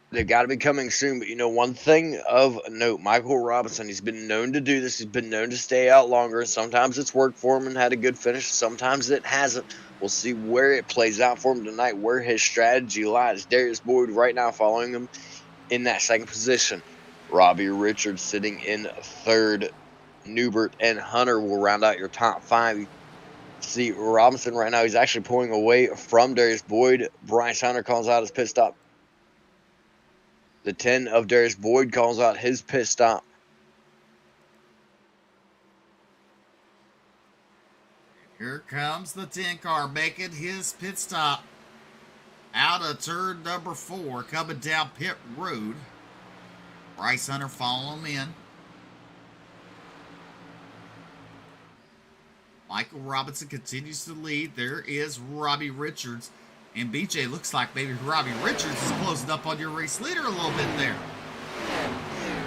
They've got to be coming soon, but you know, one thing of note, Michael Robinson, he's been known to do this. He's been known to stay out longer. Sometimes it's worked for him and had a good finish. Sometimes it hasn't. We'll see where it plays out for him tonight, where his strategy lies. Darius Boyd right now following him in that 2nd position. Robbie Richards sitting in 3rd. Newbert and Hunter will round out your top 5. See Robinson right now, he's actually pulling away from Darius Boyd. Bryce Hunter calls out his pit stop. The 10 of Darius Boyd calls out his pit stop.
Here comes the 10 car making his pit stop out of turn number 4, coming down pit road. Bryce Hunter following in. Michael Robinson continues to lead. There is Robbie Richards. And BJ, looks like maybe Robbie Richards is closing up on your race leader a little bit there.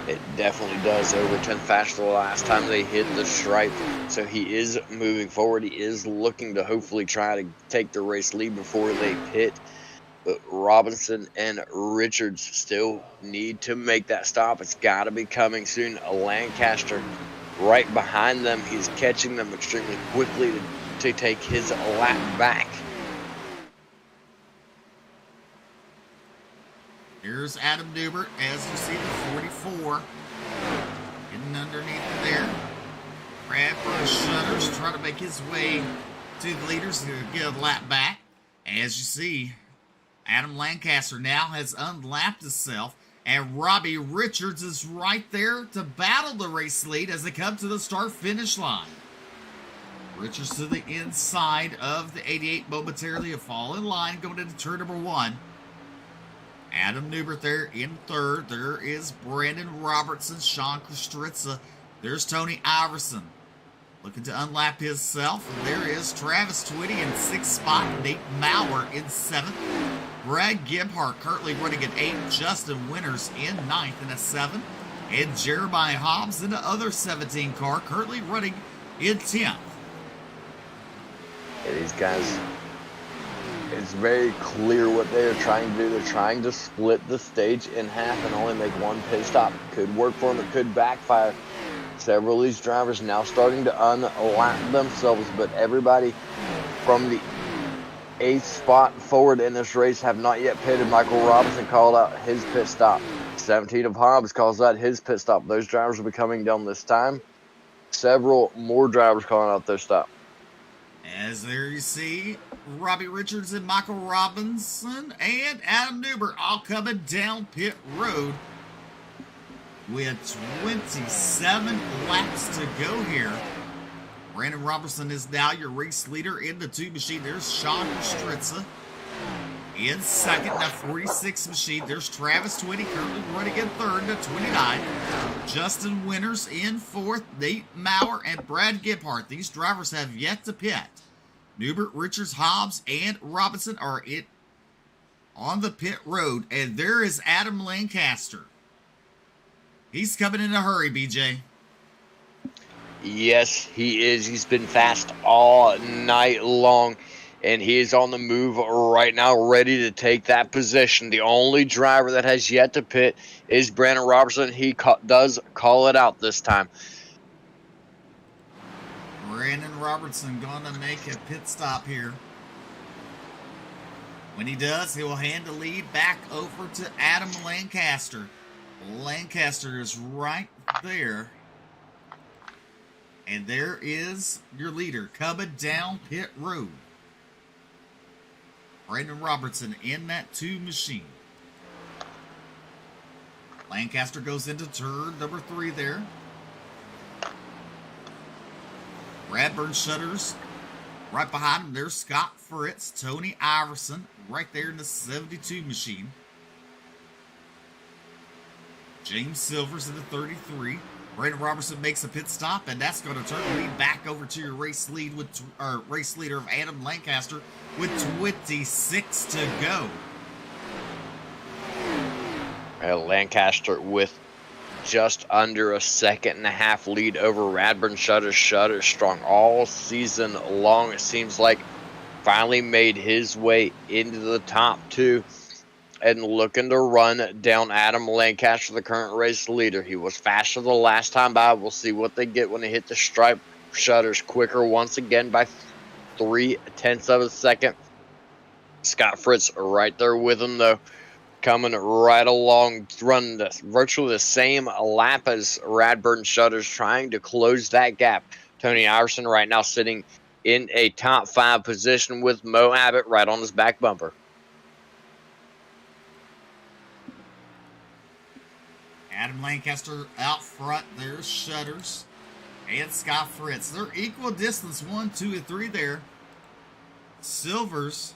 It definitely does. Over 10 faster the last time they hit the stripe. So he is moving forward. He is looking to hopefully try to take the race lead before they pit. But Robinson and Richards still need to make that stop. It's got to be coming soon. Lancaster right behind them. He's catching them extremely quickly to take his lap back.
Here's Adam Newbert, as you see the 44. Getting underneath there. Bradburn Shutters trying to make his way to the leaders to get a lap back. As you see, Adam Lancaster now has unlapped himself. And Robbie Richards is right there to battle the race lead as they come to the start-finish line. Richards to the inside of the 88 momentarily, a fall in line going into turn number 1. Adam Newbert there in third. There is Brandon Robertson, Sean Kostritza. There's Tony Iverson looking to unlap himself. And there is Travis Twitty in sixth spot. Nate Maurer in seventh. Brad Gebhardt currently running at 8. Justin Winters in 9th and a 7. And Jeremiah Hobbs in the other 17 car currently running in 10th.
Yeah, these guys, it's very clear what they are trying to do. They're trying to split the stage in half and only make one pit stop. Could work for them, it could backfire. Several of these drivers now starting to unlap themselves, but everybody from the 8th spot forward in this race have not yet pitted. Michael Robinson called out his pit stop. 17 of Hobbs calls out his pit stop. Those drivers will be coming down this time. Several more drivers calling out their stop.
As there you see, Robbie Richards and Michael Robinson and Adam Newbert all coming down pit road with 27 laps to go here. Brandon Robertson is now your race leader in the 2 machine. There's Sean Kostritza in second, the 46 machine. There's Travis Twitty currently running in third, the 29. Justin Winters in fourth. Nate Maurer and Brad Gebhardt. These drivers have yet to pit. Newbert, Richards, Hobbs, and Robinson are on the pit road. And there is Adam Lancaster. He's coming in a hurry, BJ.
Yes, he is. He's been fast all night long, and he is on the move right now, ready to take that position. The only driver that has yet to pit is Brandon Robertson. He does call it out this time.
Brandon Robertson going to make a pit stop here. When he does, he will hand the lead back over to Adam Lancaster. Lancaster is right there. And there is your leader coming down pit road. Brandon Robertson in that 2 machine. Lancaster goes into turn number 3 there. Radburn Shutters right behind him. There's Scott Fritz, Tony Iverson right there in the 72 machine. James Silvers in the 33. Brandon Robertson makes a pit stop, and that's going to turn the lead back over to your race leader of Adam Lancaster with 26 to go.
Lancaster with just under a 1.5 lead over Radburn Shutters. Shutters strong all season long. It seems like finally made his way into the top 2. And looking to run down Adam Lancaster, the current race leader. He was faster the last time by. We'll see what they get when they hit the stripe. Shutters quicker once again by 0.3 of a second. Scott Fritz right there with him, though. Coming right along, running virtually the same lap as Radburn Shutters, trying to close that gap. Tony Iverson right now sitting in a top 5 position with Mo Abbott right on his back bumper.
Adam Lancaster out front. There's Shutters and Scott Fritz. They're equal distance, 1, 2, and 3 there. Silvers.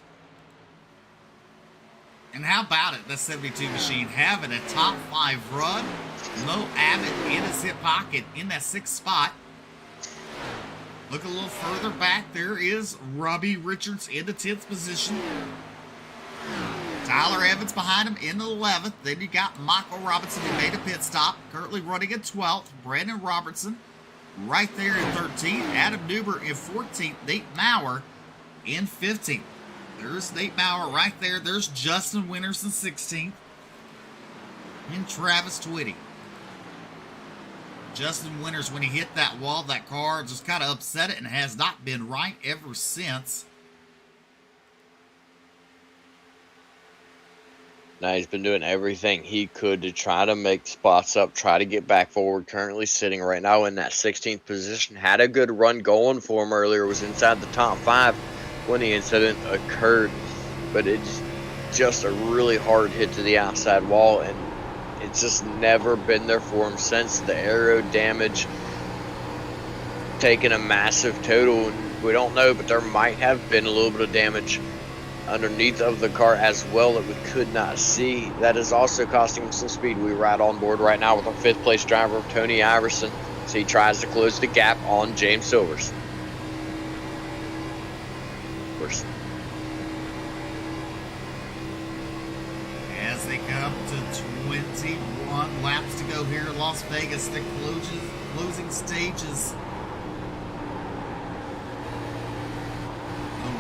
And how about it, the 72 machine having a top 5 run. Mo Abbott in his hip pocket in that 6th spot. Look a little further back. There is Robbie Richards in the 10th position. Tyler Evans behind him in the 11th. Then you got Michael Robinson, who made a pit stop, currently running in 12th. Brandon Robertson right there in 13th. Adam Newbert in 14th. Nate Maurer in 15th. There's Nate Maurer right there. There's Justin Winters in 16th. And Travis Twitty. Justin Winters, when he hit that wall, that car just kind of upset it and has not been right ever since.
Now he's been doing everything he could to try to make spots up, try to get back forward. Currently sitting right now in that 16th position. Had a good run going for him earlier. Was inside the top 5 when the incident occurred. But it's just a really hard hit to the outside wall. And it's just never been there for him since. The aero damage taking a massive total. We don't know, but there might have been a little bit of damage underneath of the car as well that we could not see. That is also costing him some speed. We ride on board right now with our 5th place driver, Tony Iverson. So he tries to close the gap on James Silvers.
As they come to 21 laps to go here in Las Vegas, the closing stages.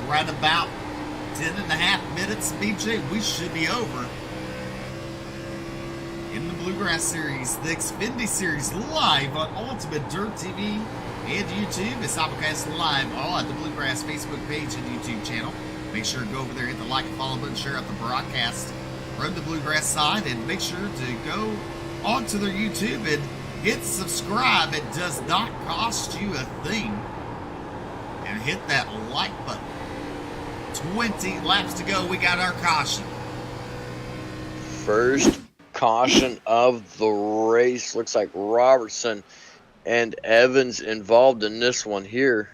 Right about 10.5 minutes, BJ, we should be over. In the Bluegrass Series, the Xfinity Series, live on Ultimate Dirt TV and YouTube. It's simulcast live all at the Bluegrass Facebook page and YouTube channel. Make sure to go over there, hit the like and follow button, share out the broadcast from the Bluegrass side, and make sure to go onto their YouTube and hit subscribe. It does not cost you a thing. And hit that like button. 20 laps to go. We got our caution.
First caution of the race. Looks like Robertson and Evans involved in this one here.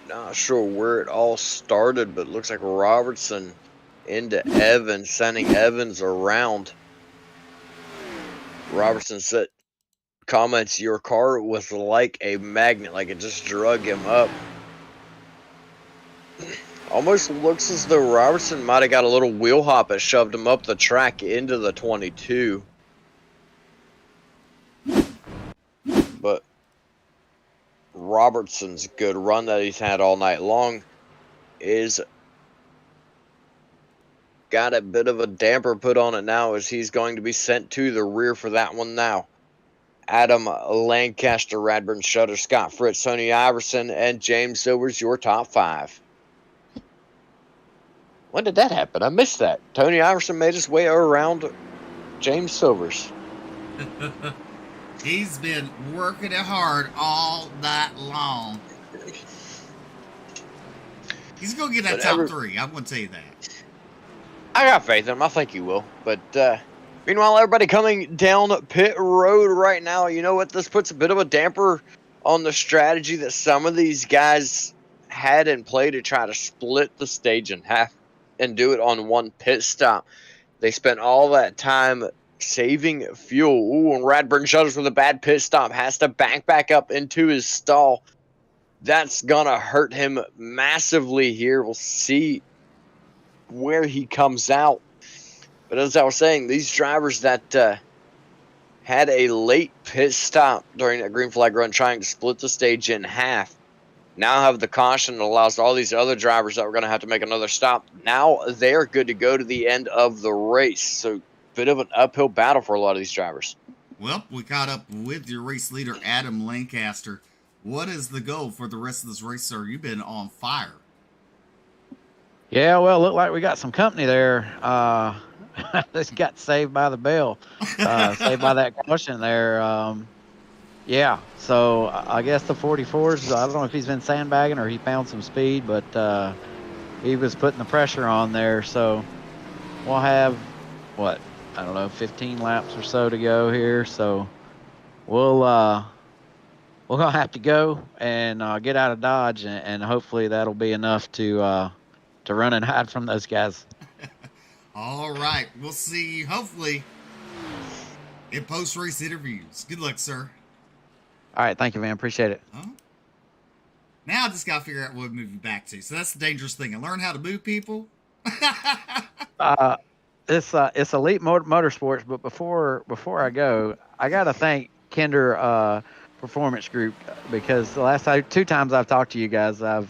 Not sure where it all started, but it looks like Robertson into Evans, sending Evans around. Robertson said, comments, your car was like a magnet, like it just drug him up. Almost looks as though Robertson might have got a little wheel hop that shoved him up the track into the 22. But Robertson's good run that he's had all night long is got a bit of a damper put on it now, as he's going to be sent to the rear for that one now. Adam Lancaster, Radburn Shutter, Scott Fritz, Tony Iverson, and James Silvers, your top 5. When did that happen? I missed that. Tony Iverson made his way around James Silvers.
He's been working it hard all night long. He's going to get that top 3. I'm going to tell you that.
I got faith in him. I think he will. But meanwhile, everybody coming down pit road right now. You know what? This puts a bit of a damper on the strategy that some of these guys had in play to try to split the stage in half and do it on one pit stop. They spent all that time saving fuel. Ooh, and Radburn Shutters with a bad pit stop has to back up into his stall. That's gonna hurt him massively here. We'll see where he comes out. But as I was saying, these drivers that had a late pit stop during that green flag run trying to split the stage in half now have the caution that allows all these other drivers that were going to have to make another stop. Now they're good to go to the end of the race. So bit of an uphill battle for a lot of these drivers.
Well, we caught up with your race leader, Adam Lancaster. What is the goal for the rest of this race, sir? You've been on fire.
Yeah, well, looked like we got some company there. This got saved by the bell, saved by that caution there. Yeah, so I guess the 44s, I don't know if he's been sandbagging or he found some speed, but he was putting the pressure on there. So we'll have, what, I don't know, 15 laps or so to go here. So we're going to have to go and get out of Dodge, and hopefully that'll be enough to run and hide from those guys.
All right. We'll see you, hopefully, in post-race interviews. Good luck, sir.
All right. Thank you, man. Appreciate it.
Now I just got to figure out what to move you back to. So that's the dangerous thing. And learn how to move people.
It's Elite Motorsports, but before I go, I got to thank Kinder Performance Group, because the last 2 times I've talked to you guys, I've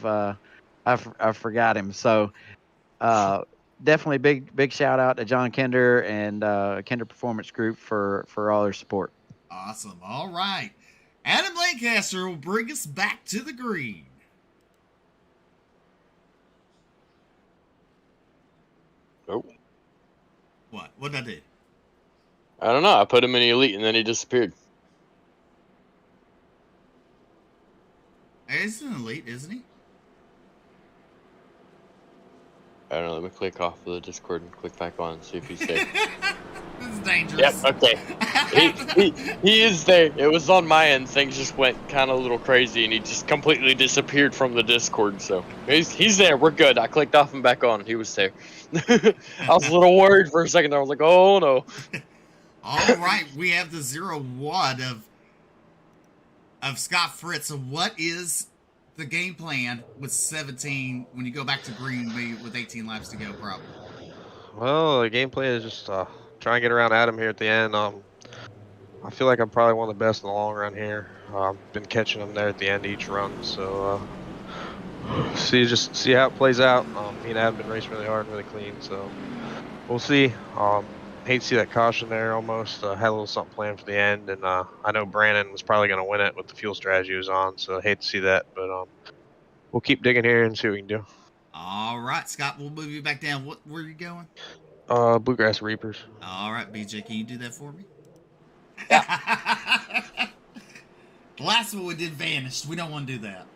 forgot him. So definitely big shout out to John Kinder and Kinder Performance Group for all their support.
Awesome. All right. Adam Lancaster will bring us back to the green.
Oh.
What? What did I do?
I don't know. I put him in the elite and then he disappeared.
He's an elite, isn't he?
I don't know. Let me click off of the Discord and click back on and see if he's there.
This dangerous.
Yep, okay. He is there. It was on my end. Things just went kind of a little crazy, and he just completely disappeared from the Discord. So he's there. We're good. I clicked off and back on. He was there. I was a little worried for a second. I was like, oh no.
All right, we have the 0-1 of Scott Fritz. So what is the game plan with 17 when you go back to green with 18 laps to go? Probably.
Well, the game plan is just try and get around Adam here at the end. I feel like I'm probably one of the best in the long run here. Been catching him there at the end of each run, so see how it plays out. Me and Adam been racing really hard and really clean, so we'll see. Hate to see that caution there almost. Had a little something planned for the end, and I know Brandon was probably going to win it with the fuel strategy he was on, so I hate to see that, but we'll keep digging here and see what we can do.
All right, Scott, we'll move you back down. Where are you going?
Bluegrass Reapers.
All right, BJ, can you do that for me?
Yeah.
The last one we did vanished. We don't want to do that.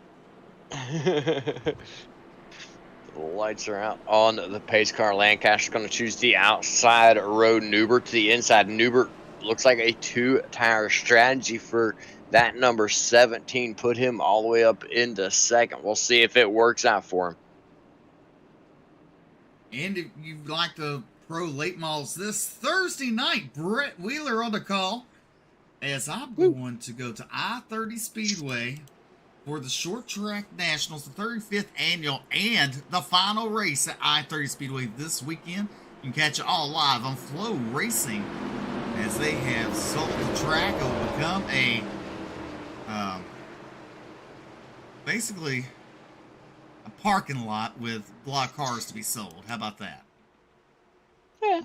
The lights are out on the pace car. Lancaster's going to choose the outside road. Newbert to the inside. Newbert looks like a two-tire strategy for that number 17. Put him all the way up into second. We'll see if it works out for him.
And if you like the pro late models this Thursday night, Brett Wheeler on the call, as I'm going to go to I-30 Speedway for the Short Track Nationals, the 35th annual, and the final race at I-30 Speedway this weekend. You can catch it all live on Flow Racing as they have sold the track. It will become a basically a parking lot with a lot of cars to be sold. How about that?
Yeah.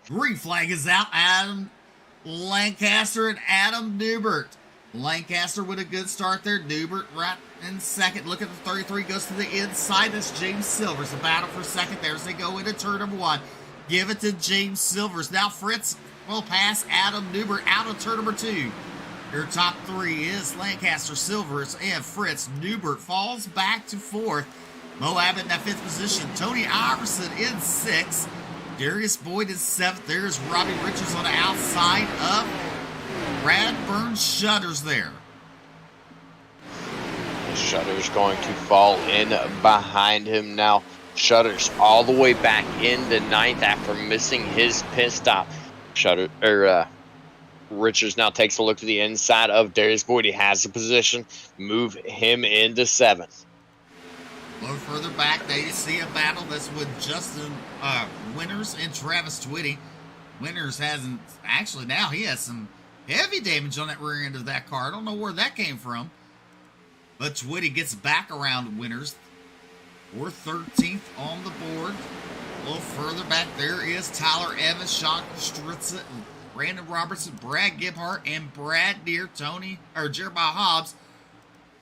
Green flag is out. Adam Lancaster and Adam Newbert. Lancaster with a good start there. Newbert right in second. Look at the 33. Goes to the inside. That's James Silvers. The battle for second there as they go into turn number one. Give it to James Silvers. Now Fritz will pass Adam Newbert out of turn number two. Your top three is Lancaster, Silvers, and Fritz. Newbert falls back to fourth. Mo Abbott in that fifth position. Tony Iverson in sixth. Darius Boyd is seventh. There's Robbie Richards on the outside of Brad Burns. Shutters there.
Shutter's going to fall in behind him now. Shutter's all the way back into ninth after missing his pit stop. Richards now takes a look to the inside of Darius Boyd. He has the position. Move him into seventh.
A little further back, they see a battle that's with Justin Winters and Travis Twitty. Winters hasn't, actually now he has some heavy damage on that rear end of that car. I don't know where that came from. But Twitty gets back around Winters. We're 13th on the board. A little further back, there is Tyler Evans, Sean Stritza, Brandon Robertson, Brad Gebhardt, and Brad Deere, Jeremiah Hobbs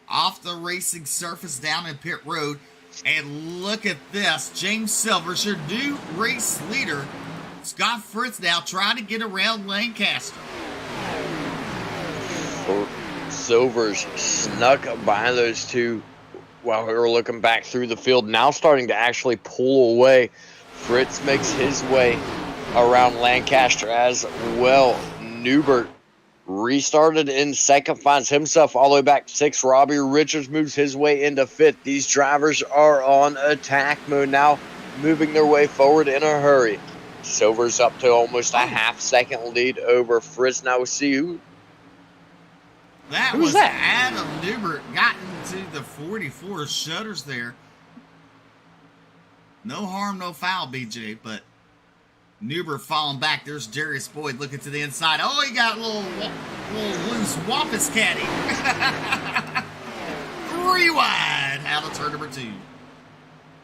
off the racing surface down in pit road. And look at this. James Silvers, your new race leader. Scott Fritz now trying to get around Lancaster.
Silvers snuck by those two while we were looking back through the field. Now starting to actually pull away. Fritz makes his way around Lancaster as well. Newbert restarted in second, finds himself all the way back to sixth. Robbie Richards moves his way into fifth. These drivers are on attack mode now, moving their way forward in a hurry. Silver's up to almost a half-second lead over Fritz. Now we'll see who.
Who's that? Adam Newbert got into the 44 Shutters there. No harm, no foul, BJ, but Newbert falling back. There's Darius Boyd looking to the inside. Oh, he got a little loose wampus caddy. 3 wide out of turn number 2.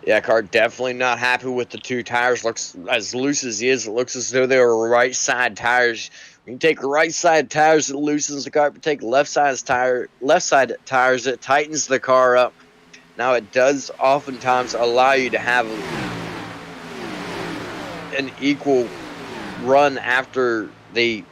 Yeah, car definitely not happy with the two tires. Looks as loose as he is. It looks as though they were right side tires. When you take right side tires, it loosens the car. If you take left side tires, it tightens the car up. Now it does oftentimes allow you to have an equal run after they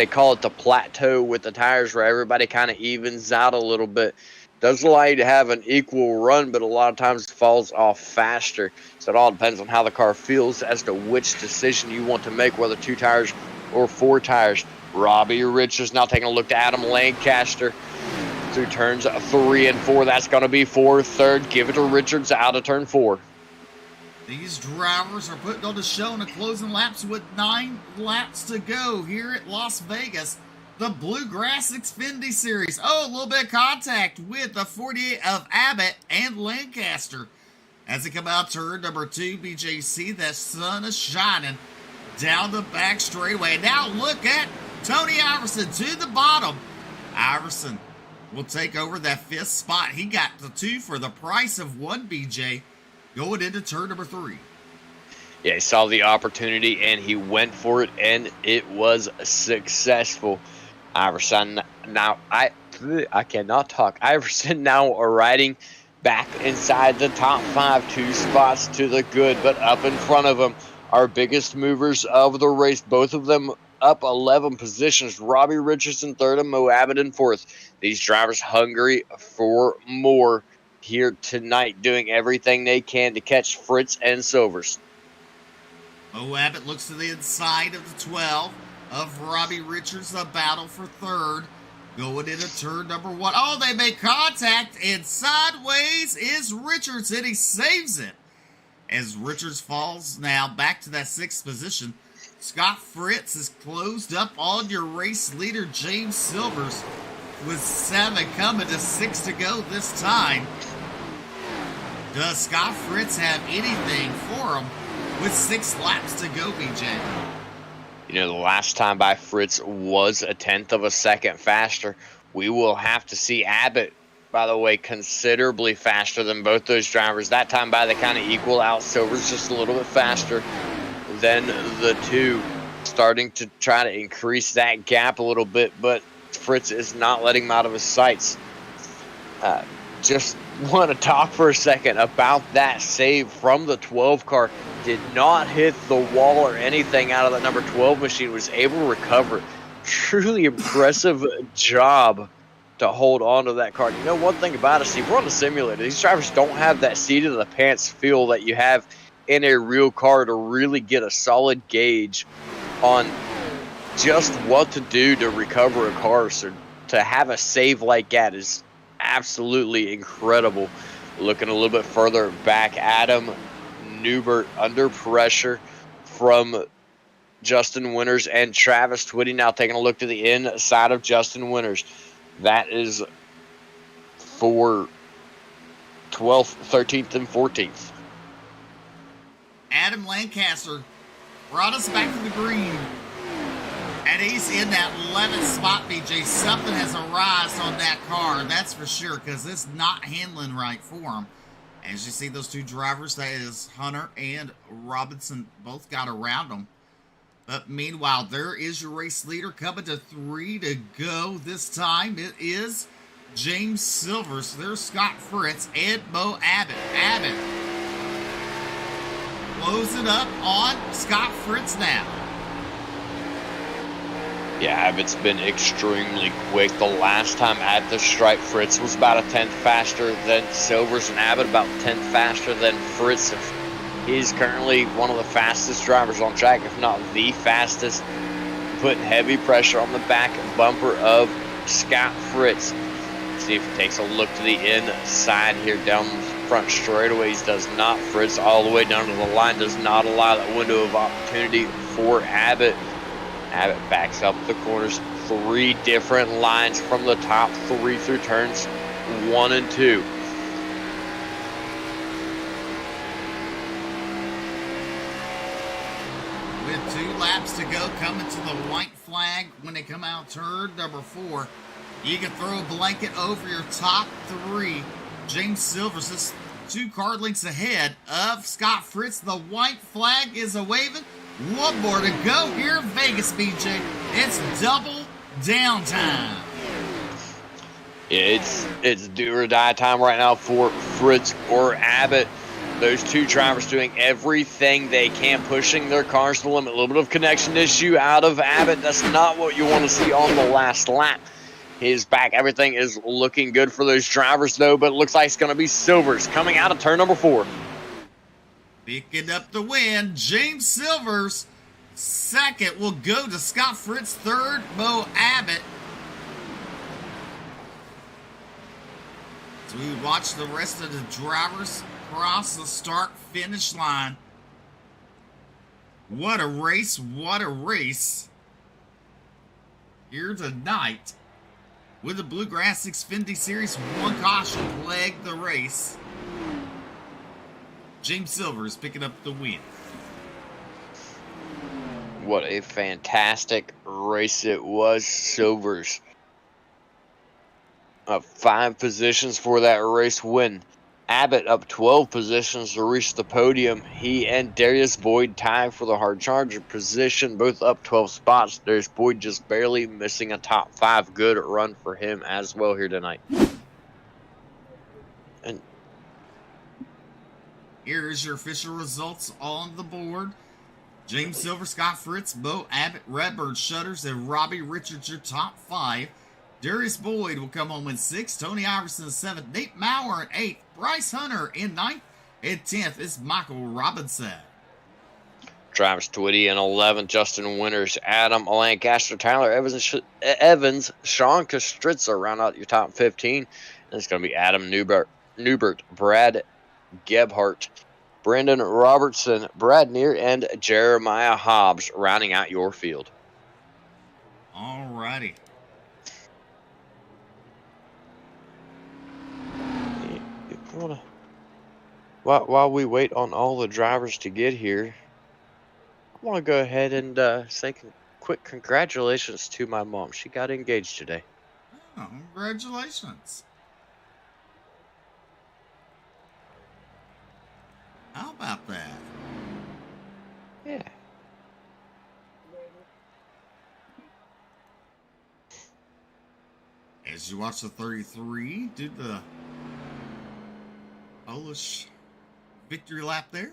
call it the plateau with the tires, where everybody kind of evens out a little bit. does allow you to have an equal run, but a lot of times it falls off faster. So it all depends on how the car feels as to which decision you want to make, whether 2 tires or 4 tires. Robbie Richards now taking a look to Adam Lancaster through turns 3 and 4. That's going to be for third. Give it to Richards out of turn 4.
These drivers are putting on the show in the closing laps with 9 laps to go here at Las Vegas. The Bluegrass Xfinity Series. Oh, a little bit of contact with the 48 of Abbott and Lancaster. As they come out turn number 2, BJC, that sun is shining down the back straightaway. Now look at Tony Iverson to the bottom. Iverson will take over that 5th spot. He got the 2 for the price of 1, BJ, going into turn number 3.
Yeah, he saw the opportunity and he went for it, and it was successful. Iverson now, I cannot talk. Iverson now riding back inside the top 5, 2 spots to the good, but up in front of him, our biggest movers of the race, both of them up 11 positions. Robbie Richards in 3rd and Mo Abbott in 4th. These drivers hungry for more here tonight, doing everything they can to catch Fritz and Silvers.
Mo Abbott looks to the inside of the 12 of Robbie Richards, the battle for 3rd. Going into turn number 1. Oh, they make contact, and sideways is Richards, and he saves it. As Richards falls now back to that 6th position, Scott Fritz is closed up on your race leader, James Silvers, with 7 coming to 6 to go this time. Does Scott Fritz have anything for him with 6 laps to go, BJ?
You know, the last time by Fritz was a 1/10 of a second faster. We will have to see Abbott, by the way, considerably faster than both those drivers. That time by, they kind of equal out. Silver's just a little bit faster than the 2, starting to try to increase that gap a little bit, but Fritz is not letting him out of his sights. Just want to talk for a second about that save from the 12 car. Did not hit the wall or anything out of that number 12 machine. Was able to recover. Truly impressive job to hold on to that car. You know, one thing about it, Steve, we're on a simulator. These drivers don't have that seat of the pants feel that you have in a real car to really get a solid gauge on just what to do to recover a car. So to have a save like that is absolutely incredible. Looking a little bit further back, Adam Newbert under pressure from Justin Winters and Travis Twitty now taking a look to the inside of Justin Winters. That is for 12th, 13th, and 14th.
Adam Lancaster brought us back to the green. And he's in that 11th spot, BJ. Something has arisen on that car, that's for sure, because it's not handling right for him. As you see, those 2 drivers, that is Hunter and Robertson, both got around them. But meanwhile, there is your race leader coming to 3 to go this time. It is James Silvers. There's Scott Fritz and Mo Abbott. Abbott closing up on Scott Fritz now.
Yeah, Abbott's been extremely quick. The last time at the stripe, Fritz was about a 10th faster than Silvers, and Abbott about 10th faster than Fritz. He's currently one of the fastest drivers on track, if not the fastest, putting heavy pressure on the back bumper of Scott Fritz. See if he takes a look to the inside here down the front straightaways. Does not. Fritz all the way down to the line does not allow that window of opportunity for Abbott. Abbott backs up the corners. 3 different lines from the top 3 through turns 1 and 2.
With 2 laps to go, coming to the white flag when they come out turn number 4. You can throw a blanket over your top 3. James Silvers is 2 car lengths ahead of Scott Fritz. The white flag is a-waving. 1 more to go here in Vegas, BJ. It's double down time.
It's do or die time right now for Fritz or Abbott. Those 2 drivers doing everything they can, pushing their cars to the limit. A little bit of connection issue out of Abbott. That's not what you want to see on the last lap. He's back. Everything is looking good for those drivers, though, but it looks like it's going to be Silvers coming out of turn number 4.
Picking up the win, James Silvers. Second will go to Scott Fritz. Third, Mo Abbott. As we watch the rest of the drivers cross the start-finish line. What a race, what a race. Here tonight with the Bluegrass Xfinity Series 1 caution plagued the race. James Silvers picking up the win.
What a fantastic race it was. Silvers up 5 positions for that race win. Abbott up 12 positions to reach the podium. He and Darius Boyd tied for the hard charger position, both up 12 spots. Darius Boyd just barely missing a top 5. Good run for him as well here tonight. And
here's your official results on the board. James Silver, Scott Fritz, Bo Abbott, Redbird Shutters, and Robbie Richards, your top 5. Darius Boyd will come home in 6th. Tony Iverson in 7th. Nate Maurer in 8th. Bryce Hunter in 9th. And 10th is Michael Robinson.
Travis Twitty in 11th. Justin Winters, Adam Lancaster, Tyler Evans, Sean Kostritza round out your top 15. And it's going to be Adam Newbert, Brad Gebhardt, Brendan Robertson, Brad Neer, and Jeremiah Hobbs rounding out your field.
Alrighty.
While we wait on all the drivers to get here, I want to go ahead and say quick congratulations to my mom. She got engaged today.
Oh, congratulations. How about that?
Yeah.
As you watch the 33 do the Polish victory lap there.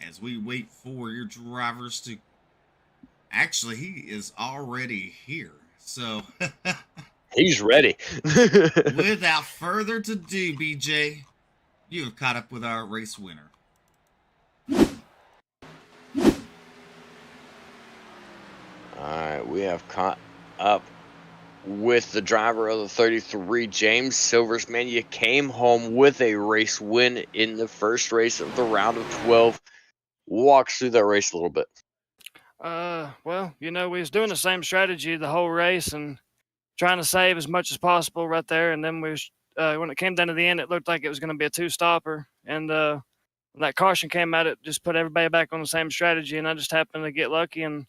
As we wait for your drivers to... Actually, he is already here. So...
He's ready.
Without further ado, BJ, you have caught up with our race winner.
Alright, we have caught up with the driver of the 33, James Silvers. Man, you came home with a race win in the first race of the round of 12. Walk through that race a little bit.
Well, we was doing the same strategy the whole race and trying to save as much as possible right there. And then when it came down to the end, it looked like it was going to be a 2-stopper. And when that caution came out, it just put everybody back on the same strategy. And I just happened to get lucky and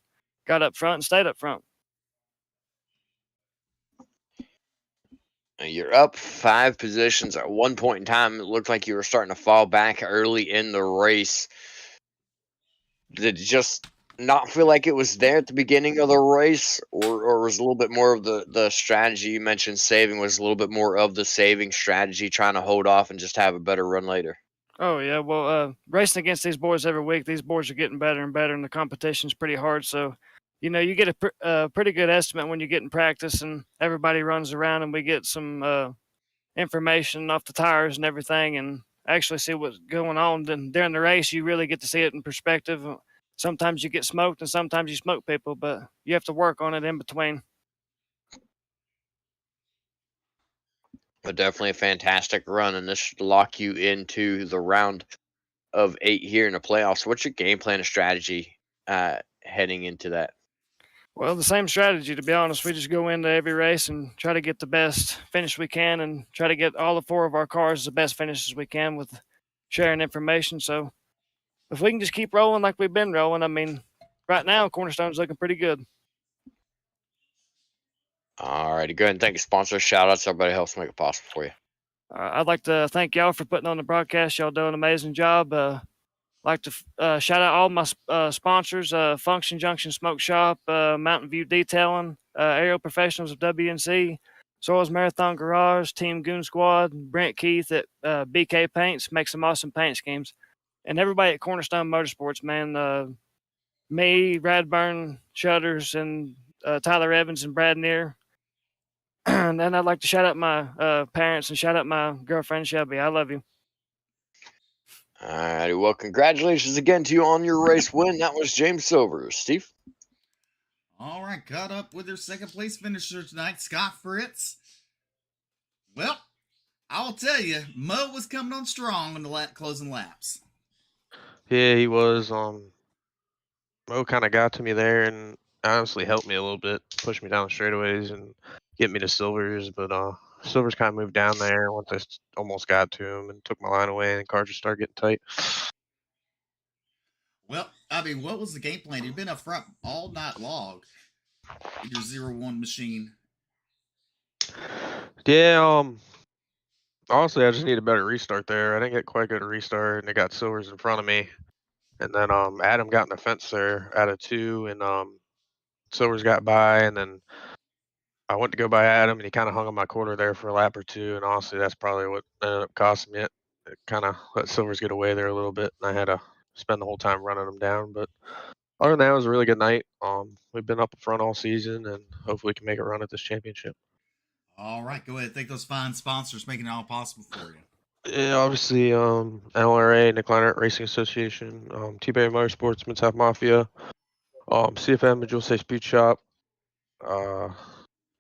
got up front and stayed up front.
You're up 5 positions. At one point in time, it looked like you were starting to fall back early in the race. Did it just not feel like it was there at the beginning of the race, or was a little bit more of the strategy you mentioned saving was a little bit more of the saving strategy, trying to hold off and just have a better run later?
Oh, yeah. Well, racing against these boys every week, these boys are getting better and better, and the competition's pretty hard. So, you get a pretty good estimate when you get in practice and everybody runs around and we get some information off the tires and everything and actually see what's going on. Then during the race, you really get to see it in perspective. Sometimes you get smoked and sometimes you smoke people, but you have to work on it in between.
But definitely a fantastic run, and this should lock you into the round of 8 here in the playoffs. What's your game plan and strategy heading into that?
Well, the same strategy, to be honest. We just go into every race and try to get the best finish we can and try to get all 4 of our cars the best finishes we can with sharing information. So if we can just keep rolling like we've been rolling, right now, Cornerstone's looking pretty good.
All righty, go ahead and thank your sponsors. Shout outs to everybody helps make it possible for you.
I'd like to thank y'all for putting on the broadcast. Y'all do an amazing job. Like to shout out all my sponsors, Function Junction Smoke Shop, Mountain View Detailing, Aerial Professionals of WNC, Soils Marathon Garage, Team Goon Squad, Brent Keith at BK Paints, makes some awesome paint schemes, and everybody at Cornerstone Motorsports, man. Me, Radburn Shutters, and Tyler Evans and Brad Neer. And then I'd like to shout out my parents and shout out my girlfriend Shelby. I love you.
All righty. Well, congratulations again to you on your race win. That was James Silver. Steve?
All right, caught up with their second place finisher tonight, Scott Fritz. Well, I'll tell you, Mo was coming on strong in the closing laps.
Yeah, he was. Mo kind of got to me there and honestly helped me a little bit, pushed me down the straightaways and get me to Silvers. But Silvers kind of moved down there once I almost got to him and took my line away, and cars just started getting tight.
Well, I mean, what was the game plan? You've been up front all night long in your 0-1 machine.
Yeah, honestly, I just need a better restart there. I didn't get quite good a restart, and they got Silvers in front of me. And then Adam got in the fence there out of 2, and Silvers got by, and then I went to go by Adam, and he kind of hung on my quarter there for a lap or 2, and honestly, that's probably what ended up costing me it. It kind of let Silvers get away there a little bit, and I had to spend the whole time running him down. But other than that, it was a really good night. We've been up front all season, and hopefully we can make a run at this championship.
All right, go ahead. Thank those fine sponsors making it all possible for you.
Yeah, obviously, NLRA, Nick Leinert Racing Association, T-Bay Motorsports, Mid-South Mafia, CFM, Jewel Safe Speed Shop,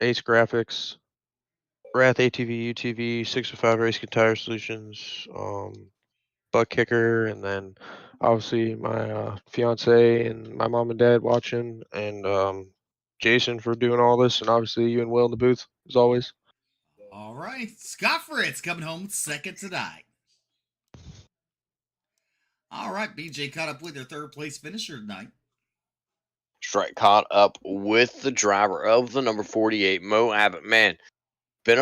Ace Graphics, Wrath ATV, UTV, 605 Race Tire Solutions, Buck Kicker, and then obviously my fiance and my mom and dad watching, and Jason for doing all this, and obviously you and Will in the booth, as always.
All right, Scott Fritz coming home second tonight. All right, BJ caught up with their third place finisher tonight.
Strike caught up with the driver of the number 48, Mo Abbott. Man, been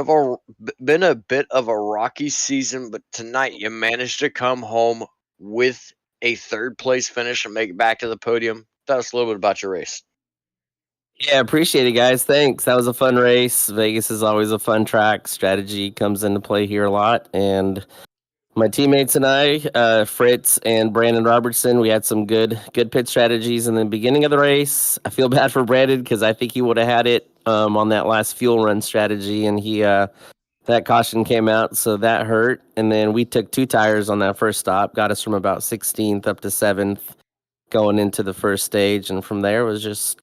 a bit of a rocky season, but tonight you managed to come home with a third place finish and make it back to the podium. Tell us a little bit about your race.
Yeah, appreciate it, guys. Thanks. That was a fun race. Vegas is always a fun track. Strategy comes into play here a lot. And my teammates and I, Fritz and Brandon Robertson, we had some good pit strategies in the beginning of the race. I feel bad for Brandon because I think he would have had it on that last fuel run strategy, and he that caution came out, so that hurt. And then we took 2 tires on that first stop, got us from about 16th up to 7th going into the first stage, and from there was just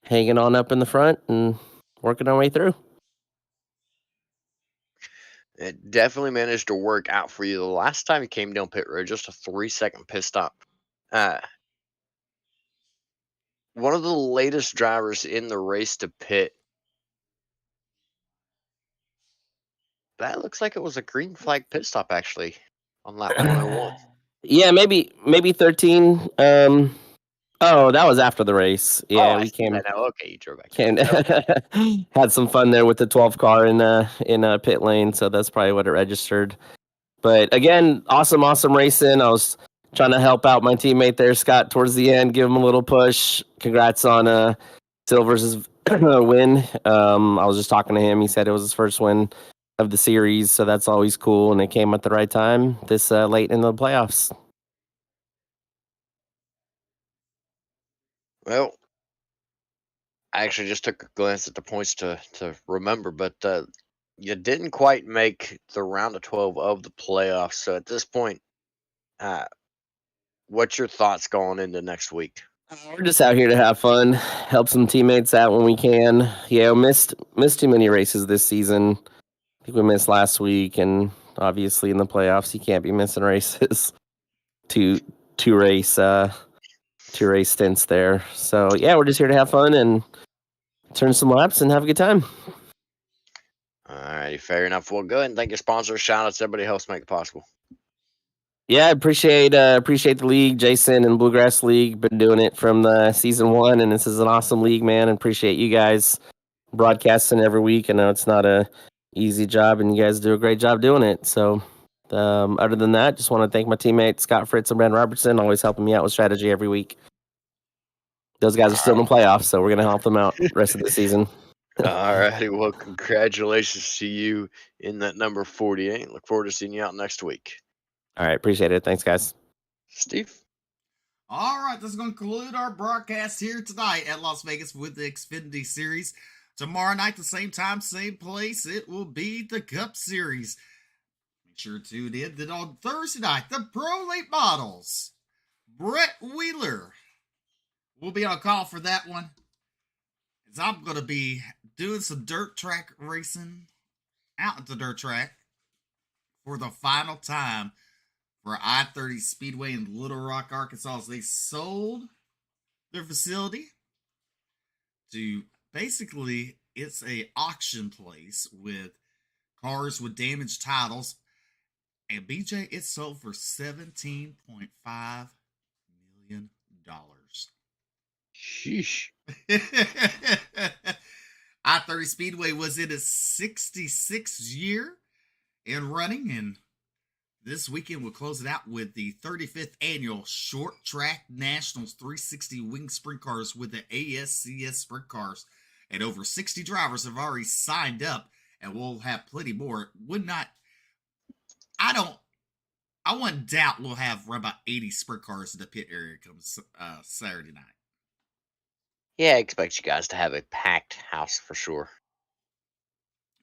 hanging on up in the front and working our way through.
It definitely managed to work out for you. The last time you came down pit road, just a 3-second pit stop. One of the latest drivers in the race to pit. That looks like it was a green flag pit stop, actually, on lap 101.
Yeah, maybe 13. Oh, that was after the race. Yeah, we came.
Okay, you drove back.
Had some fun there with the 12 car in pit lane, so that's probably what it registered. But again, awesome racing. I was trying to help out my teammate there, Scott, towards the end, give him a little push. Congrats on Silver's win. I was just talking to him. He said it was his first win of the series, so that's always cool, and it came at the right time this late in the playoffs.
Well, I actually just took a glance at the points to remember, but you didn't quite make the round of 12 of the playoffs. So at this point, what's your thoughts going into next week?
We're just out here to have fun, help some teammates out when we can. Yeah, missed too many races this season. I think we missed last week, and obviously in the playoffs, you can't be missing races. two race stints there. So yeah, we're just here to have fun and turn some laps and have a good time.
All right, fair enough. Well, go ahead and thank your sponsors. Shout outs to everybody who helps make it possible.
Yeah, I appreciate the league, Jason and Bluegrass League. Been doing it from the season 1, and this is an awesome league, man. And appreciate you guys broadcasting every week. I know it's not a easy job, and you guys do a great job doing it. So, other than that, just want to thank my teammates Scott Fritz and Brandon Robertson, always helping me out with strategy every week. Those guys are still in the playoffs, so we're gonna help them out the rest of the season.
All righty. Well, congratulations to you in that number 48. Look forward to seeing you out next week.
All right, appreciate it. Thanks, guys.
Steve?
All right, this is going to conclude our broadcast here tonight at Las Vegas with the Xfinity Series. Tomorrow night, the same time, same place, it will be the Cup Series. Make sure to tune in. Then on Thursday night, the Pro Late Models. Brett Wheeler will be on call for that one. As I'm going to be doing some dirt track racing out at the dirt track for the final time for I-30 Speedway in Little Rock, Arkansas, as they sold their facility to basically, it's a auction place with cars with damaged titles. And BJ, it's sold for $17.5 million.
Sheesh.
I-30 Speedway was in its 66th year in running, and this weekend we'll close it out with the 35th annual Short Track Nationals 360 Wing Sprint Cars with the ASCS Sprint Cars. And over 60 drivers have already signed up, and we'll have plenty more. I wouldn't doubt we'll have around about 80 sprint cars in the pit area come Saturday night.
Yeah, I expect you guys to have a packed house for sure.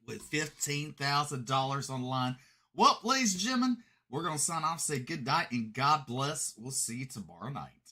With $15,000 on the line. Well, ladies and gentlemen, we're going to sign off, say good night, and God bless. We'll see you tomorrow night.